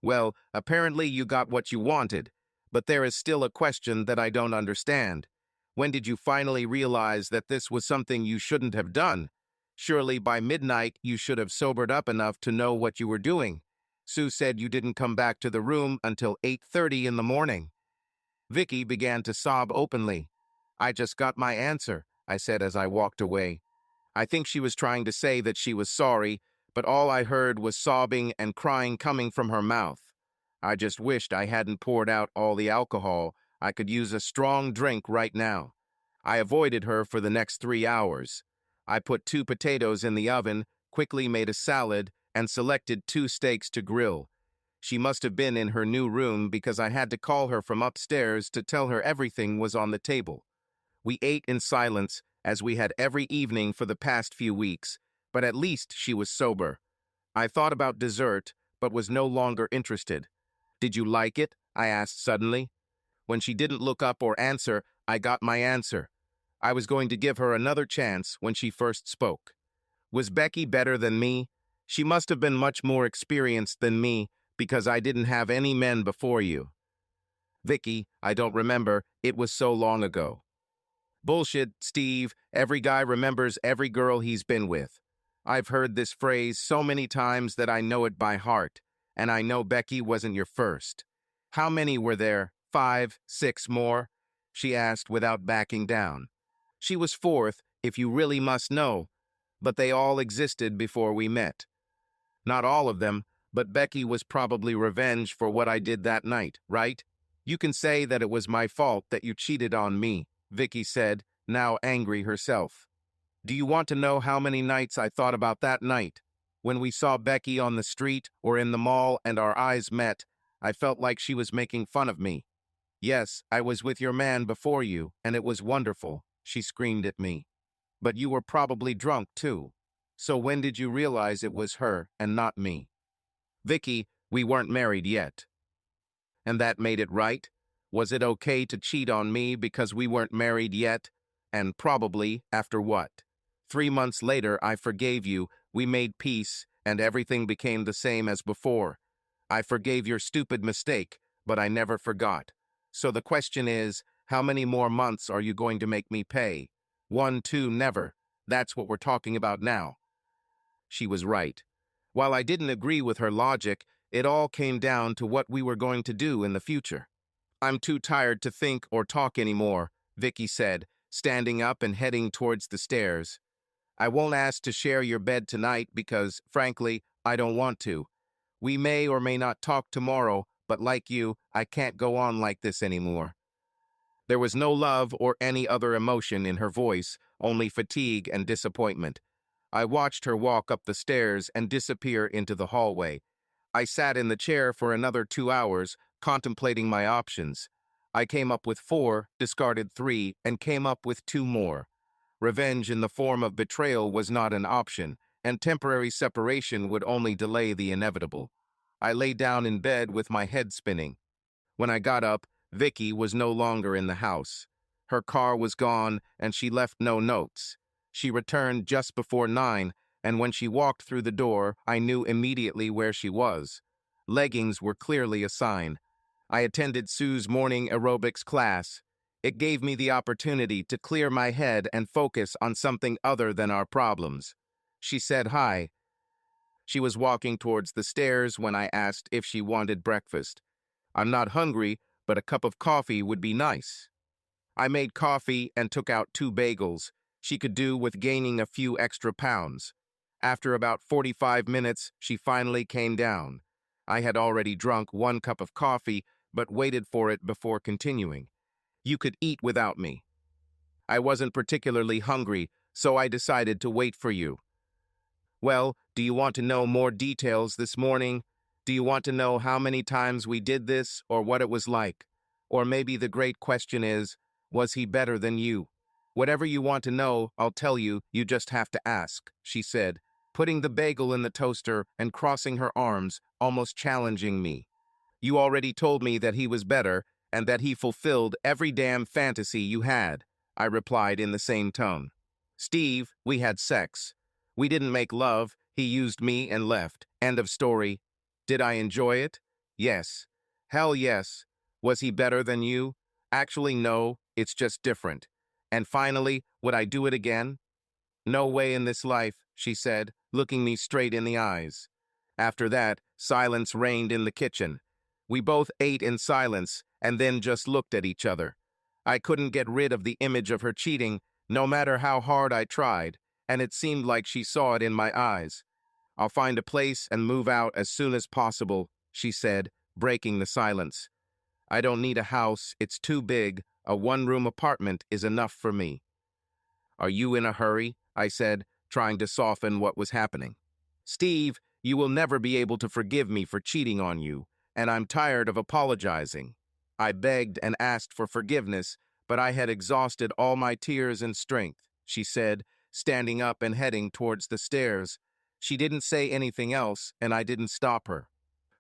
Well, apparently you got what you wanted, but there is still a question that I don't understand. When did you finally realize that this was something you shouldn't have done? Surely by midnight you should have sobered up enough to know what you were doing. Sue said you didn't come back to the room until 8:30 in the morning. Vicky began to sob openly. I just got my answer, I said as I walked away. I think she was trying to say that she was sorry, but all I heard was sobbing and crying coming from her mouth. I just wished I hadn't poured out all the alcohol. I could use a strong drink right now. I avoided her for the next 3 hours. I put 2 potatoes in the oven, quickly made a salad, and selected 2 steaks to grill. She must have been in her new room because I had to call her from upstairs to tell her everything was on the table. We ate in silence, as we had every evening for the past few weeks, but at least she was sober. I thought about dessert, but was no longer interested. "Did you like it?" I asked suddenly. When she didn't look up or answer, I got my answer. I was going to give her another chance when she first spoke. "Was Becky better than me? She must have been much more experienced than me, because I didn't have any men before you." "Vicky, I don't remember. It was so long ago." "Bullshit, Steve. Every guy remembers every girl he's been with. I've heard this phrase so many times that I know it by heart, and I know Becky wasn't your first." "How many were there? 5, 6 more?" she asked without backing down. "She was 4th, if you really must know, but they all existed before we met." "Not all of them, but Becky was probably revenge for what I did that night, right? You can say that it was my fault that you cheated on me," Vicky said, now angry herself. "Do you want to know how many nights I thought about that night? When we saw Becky on the street or in the mall and our eyes met, I felt like she was making fun of me. 'Yes, I was with your man before you, and it was wonderful,' she screamed at me. 'But you were probably drunk too. So when did you realize it was her and not me?' Vicky, we weren't married yet." "And that made it right? Was it okay to cheat on me because we weren't married yet? And probably after what? 3 months later, I forgave you, we made peace, and everything became the same as before. I forgave your stupid mistake, but I never forgot. So the question is, how many more months are you going to make me pay? 1, 2, never. That's what we're talking about now." She was right. While I didn't agree with her logic, it all came down to what we were going to do in the future. "I'm too tired to think or talk anymore," Vicky said, standing up and heading towards the stairs. "I won't ask to share your bed tonight because, frankly, I don't want to. We may or may not talk tomorrow, but like you, I can't go on like this anymore." There was no love or any other emotion in her voice, only fatigue and disappointment. I watched her walk up the stairs and disappear into the hallway. I sat in the chair for another 2 hours, contemplating my options. I came up with 4, discarded 3, and came up with 2 more. Revenge in the form of betrayal was not an option, and temporary separation would only delay the inevitable. I lay down in bed with my head spinning. When I got up, Vicky was no longer in the house. Her car was gone, and she left no notes. She returned just before 9, and when she walked through the door, I knew immediately where she was. Leggings were clearly a sign. I attended Sue's morning aerobics class. It gave me the opportunity to clear my head and focus on something other than our problems. She said hi. She was walking towards the stairs when I asked if she wanted breakfast. "I'm not hungry, but a cup of coffee would be nice." I made coffee and took out 2 bagels. She could do with gaining a few extra pounds. After about 45 minutes, she finally came down. I had already drunk 1 cup of coffee, but waited for it before continuing. "You could eat without me." "I wasn't particularly hungry, so I decided to wait for you." "Well, do you want to know more details this morning? Do you want to know how many times we did this or what it was like? Or maybe the great question is, was he better than you? Whatever you want to know, I'll tell you, you just have to ask," she said, putting the bagel in the toaster and crossing her arms, almost challenging me. "You already told me that he was better and that he fulfilled every damn fantasy you had," I replied in the same tone. "Steve, we had sex. We didn't make love. He used me and left. End of story. Did I enjoy it? Yes. Hell yes. Was he better than you? Actually, no. It's just different. And finally, would I do it again? No way in this life," she said, looking me straight in the eyes. After that, silence reigned in the kitchen. We both ate in silence and then just looked at each other. I couldn't get rid of the image of her cheating, no matter how hard I tried, and it seemed like she saw it in my eyes. "I'll find a place and move out as soon as possible," she said, breaking the silence. "I don't need a house, it's too big. A 1-room apartment is enough for me." "Are you in a hurry?" I said, trying to soften what was happening. "Steve, You will never be able to forgive me for cheating on you, and I'm tired of apologizing. I begged and asked for forgiveness, but I had exhausted all my tears and strength, she said, standing up and heading towards the stairs. She didn't say anything else, and I didn't stop her.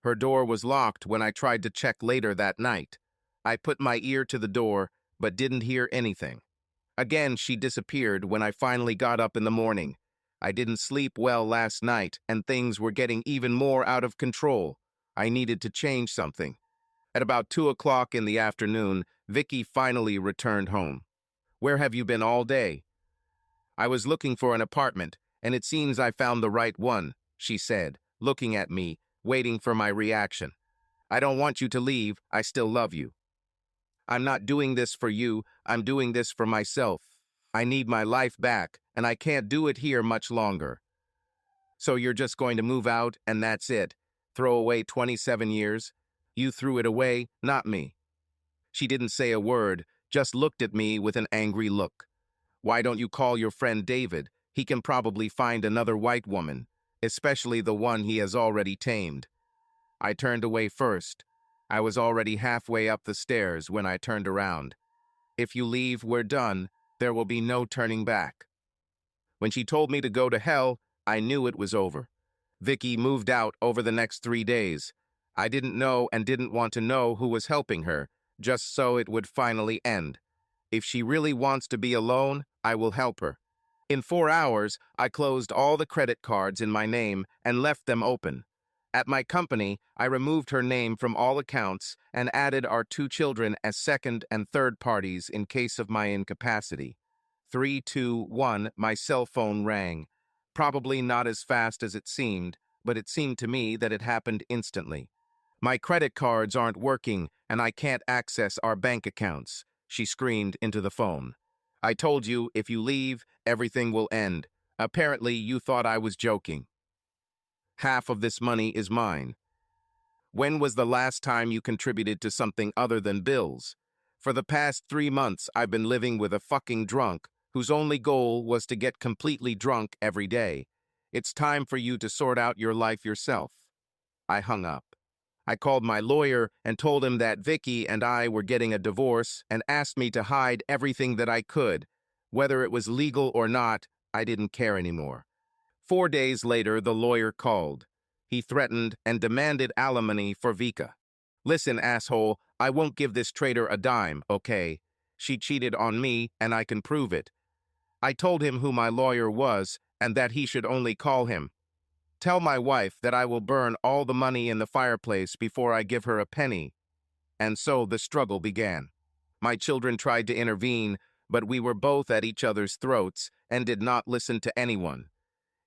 Her door was locked when I tried to check later that night. I put my ear to the door, but didn't hear anything. Again, she disappeared when I finally got up in the morning. I didn't sleep well last night, and things were getting even more out of control. I needed to change something. At about 2 o'clock in the afternoon, Vicky finally returned home. "Where have you been all day?" "I was looking for an apartment, and it seems I found the right one," she said, looking at me, waiting for my reaction. "I don't want you to leave. I still love you. I'm not doing this for you. I'm doing this for myself. I need my life back, and I can't do it here much longer." "So you're just going to move out, and that's it? Throw away 27 years? You threw it away, not me." She didn't say a word, just looked at me with an angry look. "Why don't you call your friend David? He can probably find another white woman, especially the one he has already tamed." I turned away first. I was already halfway up the stairs when I turned around. "If you leave, we're done. There will be no turning back." When she told me to go to hell, I knew it was over. Vicky moved out over the next 3 days. I didn't know and didn't want to know who was helping her, just so it would finally end. If she really wants to be alone, I will help her. In 4 hours, I closed all the credit cards in my name and left them open. At my company, I removed her name from all accounts and added our 2 children as second and third parties in case of my incapacity. 321, my cell phone rang. Probably not as fast as it seemed, but it seemed to me that it happened instantly. "My credit cards aren't working, and I can't access our bank accounts," she screamed into the phone. "I told you, if you leave, everything will end. Apparently, you thought I was joking. Half of this money is mine. When was the last time you contributed to something other than bills? For the past 3 months, I've been living with a fucking drunk whose only goal was to get completely drunk every day. It's time for you to sort out your life yourself." I hung up. I called my lawyer and told him that Vicky and I were getting a divorce and asked me to hide everything that I could. Whether it was legal or not, I didn't care anymore. 4 days later, the lawyer called. He threatened and demanded alimony for Vika. "Listen, asshole, I won't give this traitor a dime, okay? She cheated on me, and I can prove it." I told him who my lawyer was and that he should only call him. "Tell my wife that I will burn all the money in the fireplace before I give her a penny." And so the struggle began. My children tried to intervene, but we were both at each other's throats and did not listen to anyone.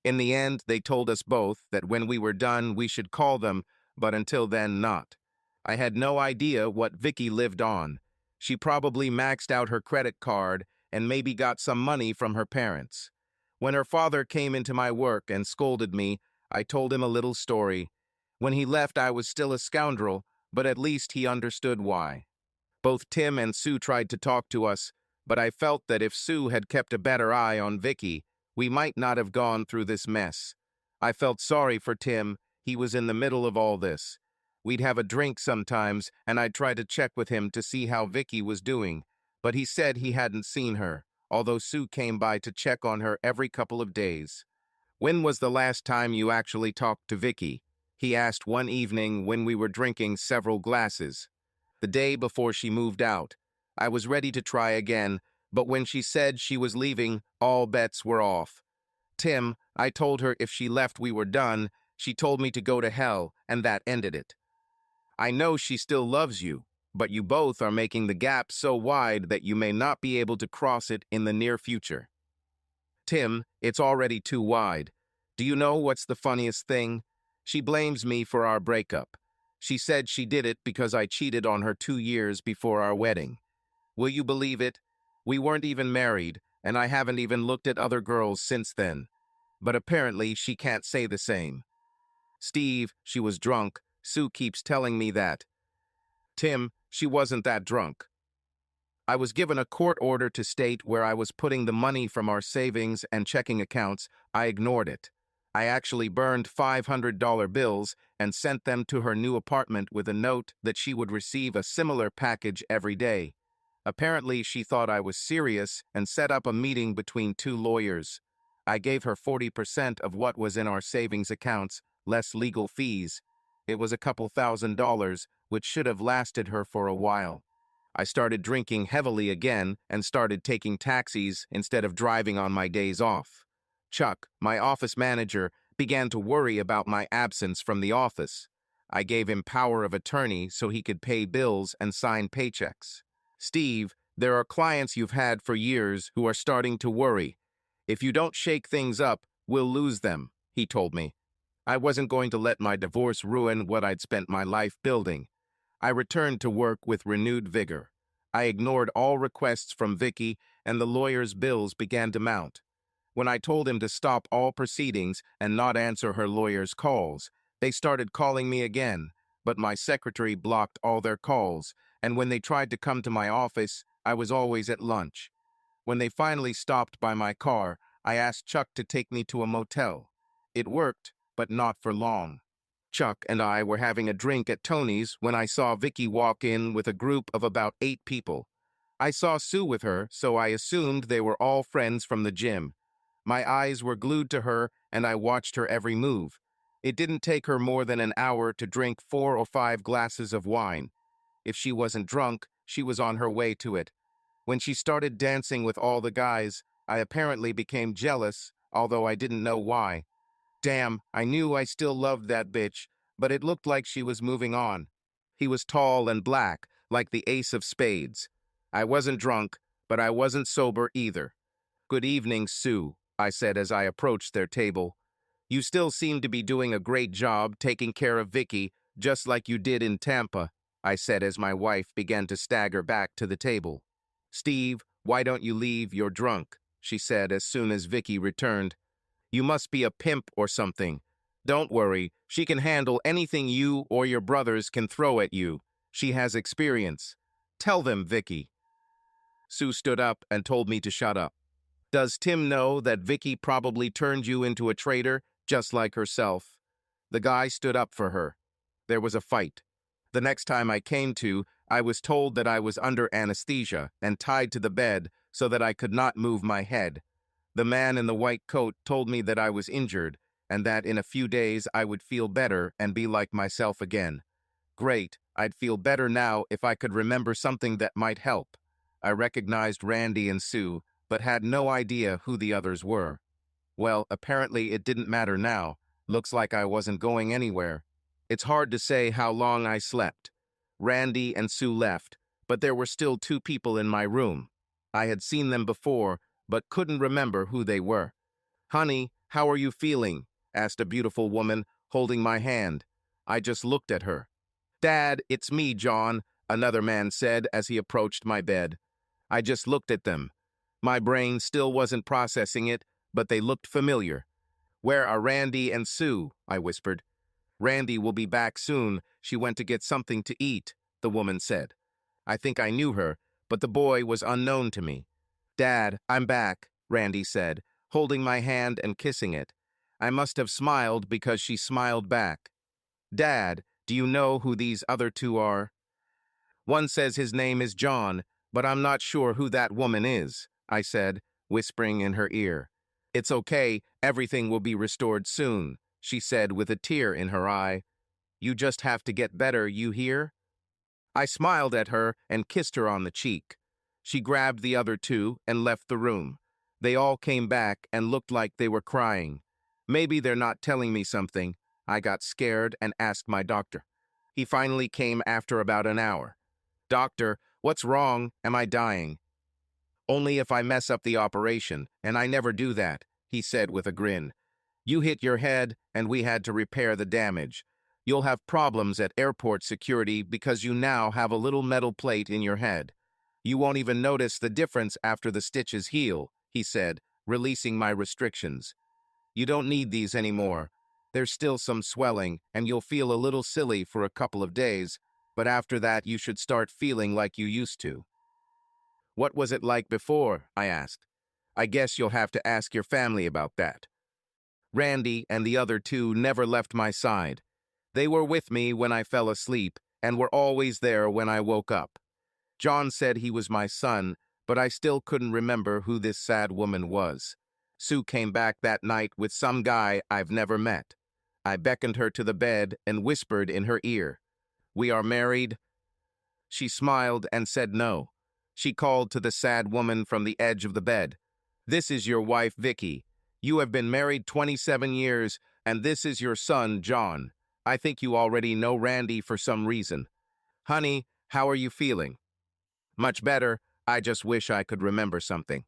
In the end, they told us both that when we were done, we should call them, but until then, not. I had no idea what Vicky lived on. She probably maxed out her credit card and maybe got some money from her parents. When her father came into my work and scolded me, I told him a little story. When he left, I was still a scoundrel, but at least he understood why. Both Tim and Sue tried to talk to us, but I felt that if Sue had kept a better eye on Vicky, we might not have gone through this mess. I felt sorry for Tim. He was in the middle of all this. We'd have a drink sometimes, and I'd try to check with him to see how Vicky was doing, but he said he hadn't seen her, although Sue came by to check on her every couple of days. "When was the last time you actually talked to Vicky?" he asked one evening when we were drinking several glasses. "The day before she moved out. I was ready to try again, but when she said she was leaving, all bets were off. Tim, I told her if she left we were done. She told me to go to hell, and that ended it. I know she still loves you, but you both are making the gap so wide that you may not be able to cross it in the near future." "Tim, it's already too wide. Do you know what's the funniest thing? She blames me for our breakup. She said she did it because I cheated on her 2 years before our wedding. Will you believe it? We weren't even married, and I haven't even looked at other girls since then. But apparently she can't say the same. Steve, she was drunk. Sue keeps telling me that. Tim, she wasn't that drunk. I was given a court order to state where I was putting the money from our savings and checking accounts. I ignored it. I actually burned $500 bills and sent them to her new apartment with a note that she would receive a similar package every day. Apparently, she thought I was serious and set up a meeting between two lawyers. I gave her 40% of what was in our savings accounts, less legal fees. It was a couple $1,000s, which should have lasted her for a while. I started drinking heavily again and started taking taxis instead of driving on my days off. Chuck, my office manager, began to worry about my absence from the office. I gave him power of attorney so he could pay bills and sign paychecks. Steve, there are clients you've had for years who are starting to worry. If you don't shake things up, we'll lose them, he told me. I wasn't going to let my divorce ruin what I'd spent my life building. I returned to work with renewed vigor. I ignored all requests from Vicky, and the lawyer's bills began to mount. When I told him to stop all proceedings and not answer her lawyer's calls, they started calling me again, but my secretary blocked all their calls, and when they tried to come to my office, I was always at lunch. When they finally stopped by my car, I asked Chuck to take me to a motel. It worked, but not for long. Chuck and I were having a drink at Tony's when I saw Vicky walk in with a group of about 8 people. I saw Sue with her, so I assumed they were all friends from the gym. My eyes were glued to her, and I watched her every move. It didn't take her more than an hour to drink 4 or 5 glasses of wine. If she wasn't drunk, she was on her way to it. When she started dancing with all the guys, I apparently became jealous, although I didn't know why. Damn, I knew I still loved that bitch, but it looked like she was moving on. He was tall and black, like the ace of spades. I wasn't drunk, but I wasn't sober either. "Good evening, Sue," I said as I approached their table. "You still seem to be doing a great job taking care of Vicky, just like you did in Tampa," I said as my wife began to stagger back to the table. "Steve, why don't you leave? You're drunk," she said as soon as Vicky returned. "You must be a pimp or something. Don't worry, she can handle anything you or your brothers can throw at you. She has experience. Tell them, Vicky." Sue stood up and told me to shut up. "Does Tim know that Vicky probably turned you into a traitor, just like herself?" The guy stood up for her. There was a fight. The next time I came to, I was told that I was under anesthesia and tied to the bed so that I could not move my head. The man in the white coat told me that I was injured and that in a few days I would feel better and be like myself again. Great, I'd feel better now if I could remember something that might help. I recognized Randy and Sue, but had no idea who the others were. Well, apparently it didn't matter now. Looks like I wasn't going anywhere. It's hard to say how long I slept. Randy and Sue left, but there were still 2 people in my room. I had seen them before, but couldn't remember who they were. "Honey, how are you feeling?" asked a beautiful woman, holding my hand. I just looked at her. "Dad, it's me, John," another man said as he approached my bed. I just looked at them. My brain still wasn't processing it, but they looked familiar. "Where are Randy and Sue?" I whispered. "Randy will be back soon. She went to get something to eat," the woman said. I think I knew her, but the boy was unknown to me. "Dad, I'm back," Randy said, holding my hand and kissing it. I must have smiled because she smiled back. "Dad, do you know who these other 2 are?" "One says his name is John, but I'm not sure who that woman is," I said, whispering in her ear. "It's okay, everything will be restored soon," she said with a tear in her eye. "You just have to get better, you hear?" I smiled at her and kissed her on the cheek. She grabbed the other 2 and left the room. They all came back and looked like they were crying. Maybe they're not telling me something. I got scared and asked my doctor. He finally came after about an hour. "Doctor, what's wrong? Am I dying?" "Only if I mess up the operation, and I never do that," he said with a grin. "You hit your head, and we had to repair the damage. You'll have problems at airport security because you now have a little metal plate in your head. You won't even notice the difference after the stitches heal," he said, releasing my restrictions. "You don't need these anymore. There's still some swelling, and you'll feel a little silly for a couple of days, but after that you should start feeling like you used to." "What was it like before?" I asked. "I guess you'll have to ask your family about that." Randy and the other two never left my side. They were with me when I fell asleep and were always there when I woke up. John said he was my son, but I still couldn't remember who this sad woman was. Sue came back that night with some guy I've never met. I beckoned her to the bed and whispered in her ear, "We are married?" She smiled and said no. She called to the sad woman from the edge of the bed. "This is your wife, Vicky. You have been married 27 years, and this is your son, John. I think you already know Randy for some reason. Honey, how are you feeling?" "Much better. I just wish I could remember something."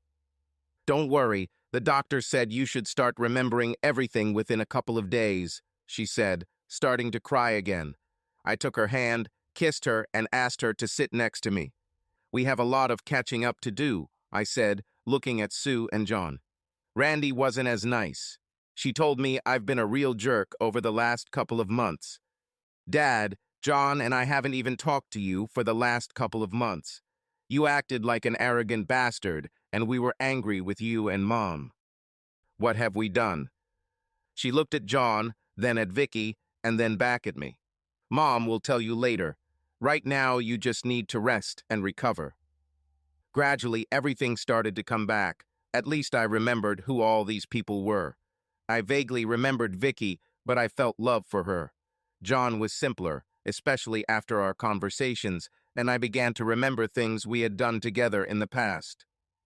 "Don't worry. The doctor said you should start remembering everything within a couple of days," she said, starting to cry again. I took her hand, kissed her, and asked her to sit next to me. "We have a lot of catching up to do," I said, looking at Sue and John. "Randy wasn't as nice. She told me I've been a real jerk over the last couple of months. Dad, John and I haven't even talked to you for the last couple of months. You acted like an arrogant bastard, and we were angry with you and Mom." "What have we done?" She looked at John, then at Vicky, and then back at me. "Mom will tell you later. Right now, you just need to rest and recover." Gradually, everything started to come back. At least I remembered who all these people were. I vaguely remembered Vicky, but I felt love for her. John was simpler, especially after our conversations, and I began to remember things we had done together in the past.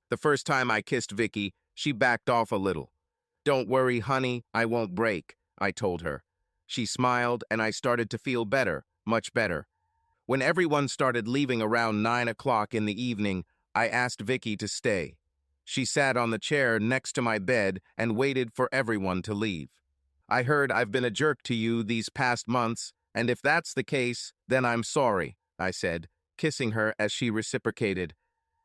The first time I kissed Vicky, she backed off a little. "Don't worry, honey, I won't break," I told her. She smiled, and I started to feel better, much better. When everyone started leaving around 9 o'clock in the evening, I asked Vicky to stay. She sat on the chair next to my bed and waited for everyone to leave. "I heard I've been a jerk to you these past months, and if that's the case, then I'm sorry," I said, kissing her as she reciprocated.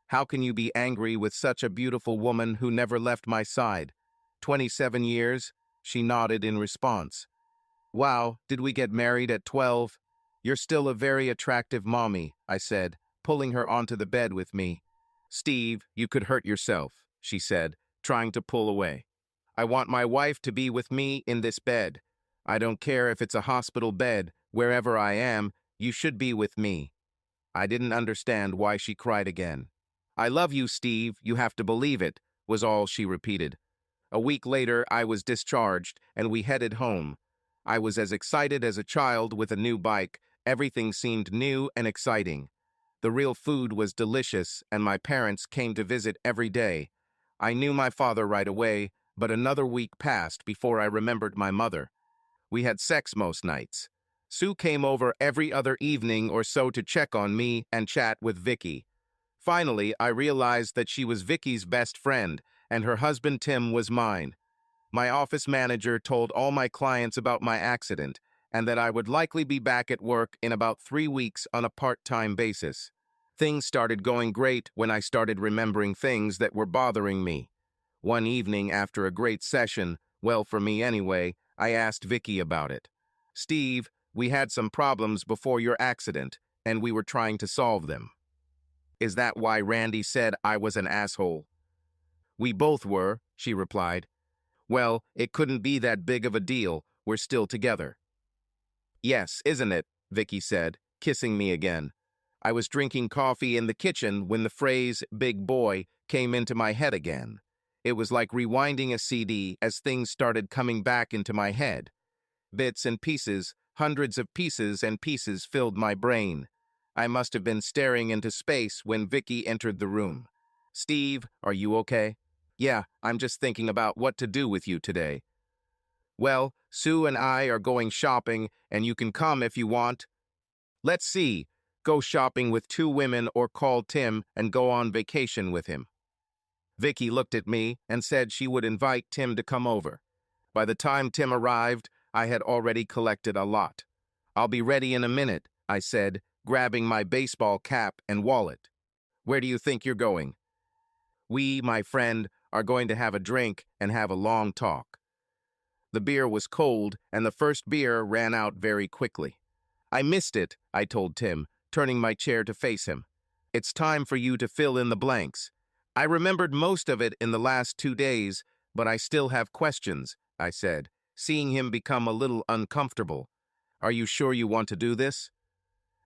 "How can you be angry with such a beautiful woman who never left my side? 27 years?" She nodded in response. "Wow, did we get married at 12? You're still a very attractive mommy," I said, pulling her onto the bed with me. "Steve, you could hurt yourself," she said, trying to pull away. "I want my wife to be with me in this bed. I don't care if it's a hospital bed, wherever I am, you should be with me." I didn't understand why she cried again. "I love you, Steve, you have to believe it," was all she repeated. A week later, I was discharged, and we headed home. I was as excited as a child with a new bike. Everything seemed new and exciting. The real food was delicious, and my parents came to visit every day. I knew my father right away, but another week passed before I remembered my mother. We had sex most nights. Sue came over every other evening or so to check on me and chat with Vicky. Finally, I realized that she was Vicky's best friend, and her husband Tim was mine. My office manager told all my clients about my accident, and that I would likely be back at work in about 3 weeks on a part-time basis. Things started going great when I started remembering things that were bothering me. One evening after a great session, well, for me anyway, I asked Vicky about it. "Steve, we had some problems before your accident, and we were trying to solve them." "Is that why Randy said I was an asshole?" "We both were," she replied. "Well, it couldn't be that big of a deal. We're still together." "Yes, isn't it?" Vicky said, kissing me again. I was drinking coffee in the kitchen when the phrase "big boy" came into my head again. It was like rewinding a CD as things started coming back into my head. Bits and pieces, hundreds of pieces and pieces filled my brain. I must have been staring into space when Vicky entered the room. "Steve, are you okay?" "Yeah, I'm just thinking about what to do with you today." "Well, Sue and I are going shopping, and you can come if you want." "Let's see. Go shopping with 2 women or call Tim and go on vacation with him." Vicky looked at me and said she would invite Tim to come over. By the time Tim arrived, I had already collected a lot. "I'll be ready in a minute," I said, grabbing my baseball cap and wallet. "Where do you think you're going?" "We, my friend, are going to have a drink and have a long talk." The beer was cold, and the first beer ran out very quickly. "I missed it," I told Tim, turning my chair to face him. "It's time for you to fill in the blanks. I remembered most of it in the last 2 days, but I still have questions," I said, seeing him become a little uncomfortable. Are you sure you want to do this?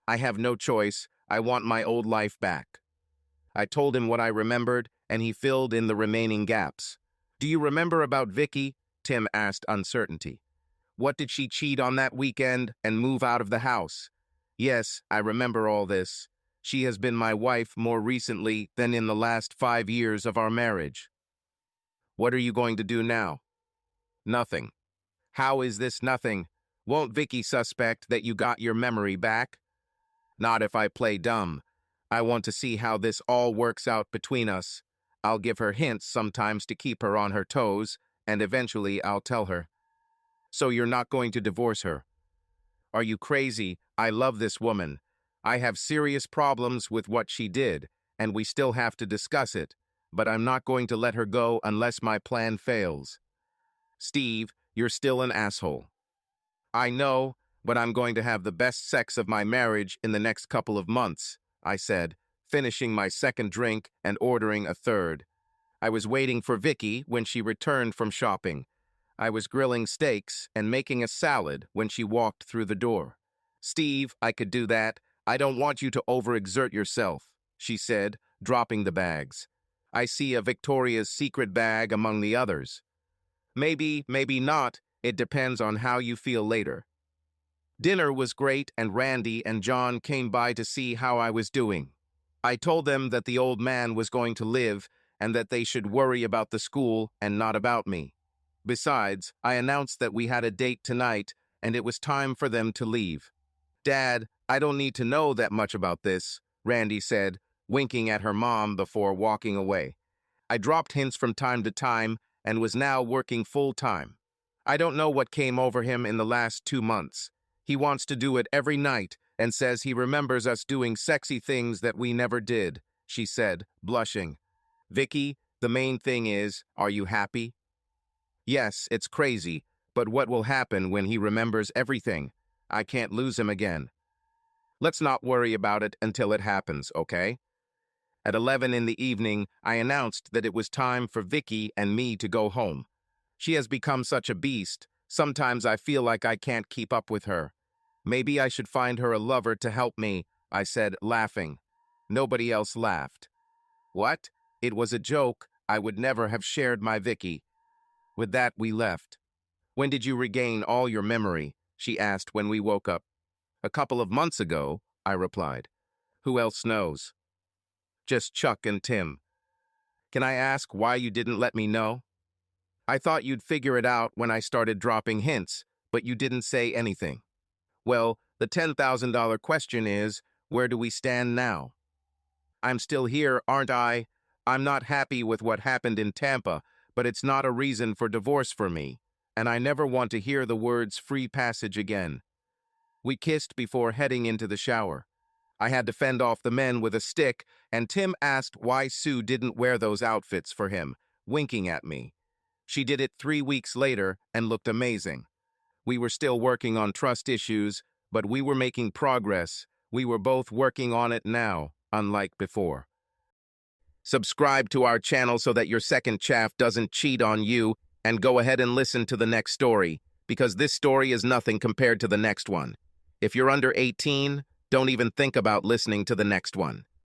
I have no choice. I want my old life back. I told him what I remembered, and he filled in the remaining gaps. Do you remember about Vicky? Tim asked uncertainty. What did she cheat on that weekend and move out of the house? Yes, I remember all this. She has been my wife more recently than in the last 5 years of our marriage. What are you going to do now? Nothing. How is this nothing? Won't Vicky suspect that you got your memory back? Not if I play dumb. I want to see how this all works out between us. I'll give her hints sometimes to keep her on her toes, and eventually I'll tell her. So you're not going to divorce her? Are you crazy? I love this woman. I have serious problems with what she did, and we still have to discuss it, but I'm not going to let her go unless my plan fails. Steve, you're still an asshole. I know, but I'm going to have the best sex of my marriage in the next couple of months, I said, finishing my second drink and ordering a third. I was waiting for Vicky when she returned from shopping. I was grilling steaks and making a salad when she walked through the door. Steve, I could do that. I don't want you to overexert yourself, she said, dropping the bags. I see a Victoria's Secret bag among the others. Maybe, maybe not. It depends on how you feel later. Dinner was great, and Randy and John came by to see how I was doing. I told them that the old man was going to live and that they should worry about the school and not about me. Besides, I announced that we had a date tonight and it was time for them to leave. Dad, I don't need to know that much about this, Randy said, winking at her mom before walking away. I dropped hints from time to time and was now working full-time. I don't know what came over him in the last 2 months. He wants to do it every night and says he remembers us doing sexy things that we never did, she said, blushing. Vicky, the main thing is, are you happy? Yes, it's crazy, but what will happen when he remembers everything? I can't lose him again. Let's not worry about it until it happens, okay? At 11 in the evening, I announced that it was time for Vicky and me to go home. She has become such a beast. Sometimes I feel like I can't keep up with her. Maybe I should find her a lover to help me, I said, laughing. Nobody else laughed. What? It was a joke. I would never have shared my Vicky. With that, we left. When did you regain all your memory? She asked when we woke up. A couple of months ago, I replied. Who else knows? Just Chuck and Tim. Can I ask why you didn't let me know? I thought you'd figure it out when I started dropping hints, but you didn't say anything. Well, the $10,000 question is, where do we stand now? I'm still here, aren't I? I'm not happy with what happened in Tampa, but it's not a reason for divorce for me, and I never want to hear the words free passage again. We kissed before heading into the shower. I had to fend off the men with a stick, and Tim asked why Sue didn't wear those outfits for him, winking at me. She did it 3 weeks later and looked amazing. We were still working on trust issues, but we were making progress. We were both working on it now, unlike before. Subscribe to our channel so that your second chaff doesn't cheat on you, and go ahead and listen to the next story, because this story is nothing compared to the next one. If you're under 18, don't even think about listening to the next one.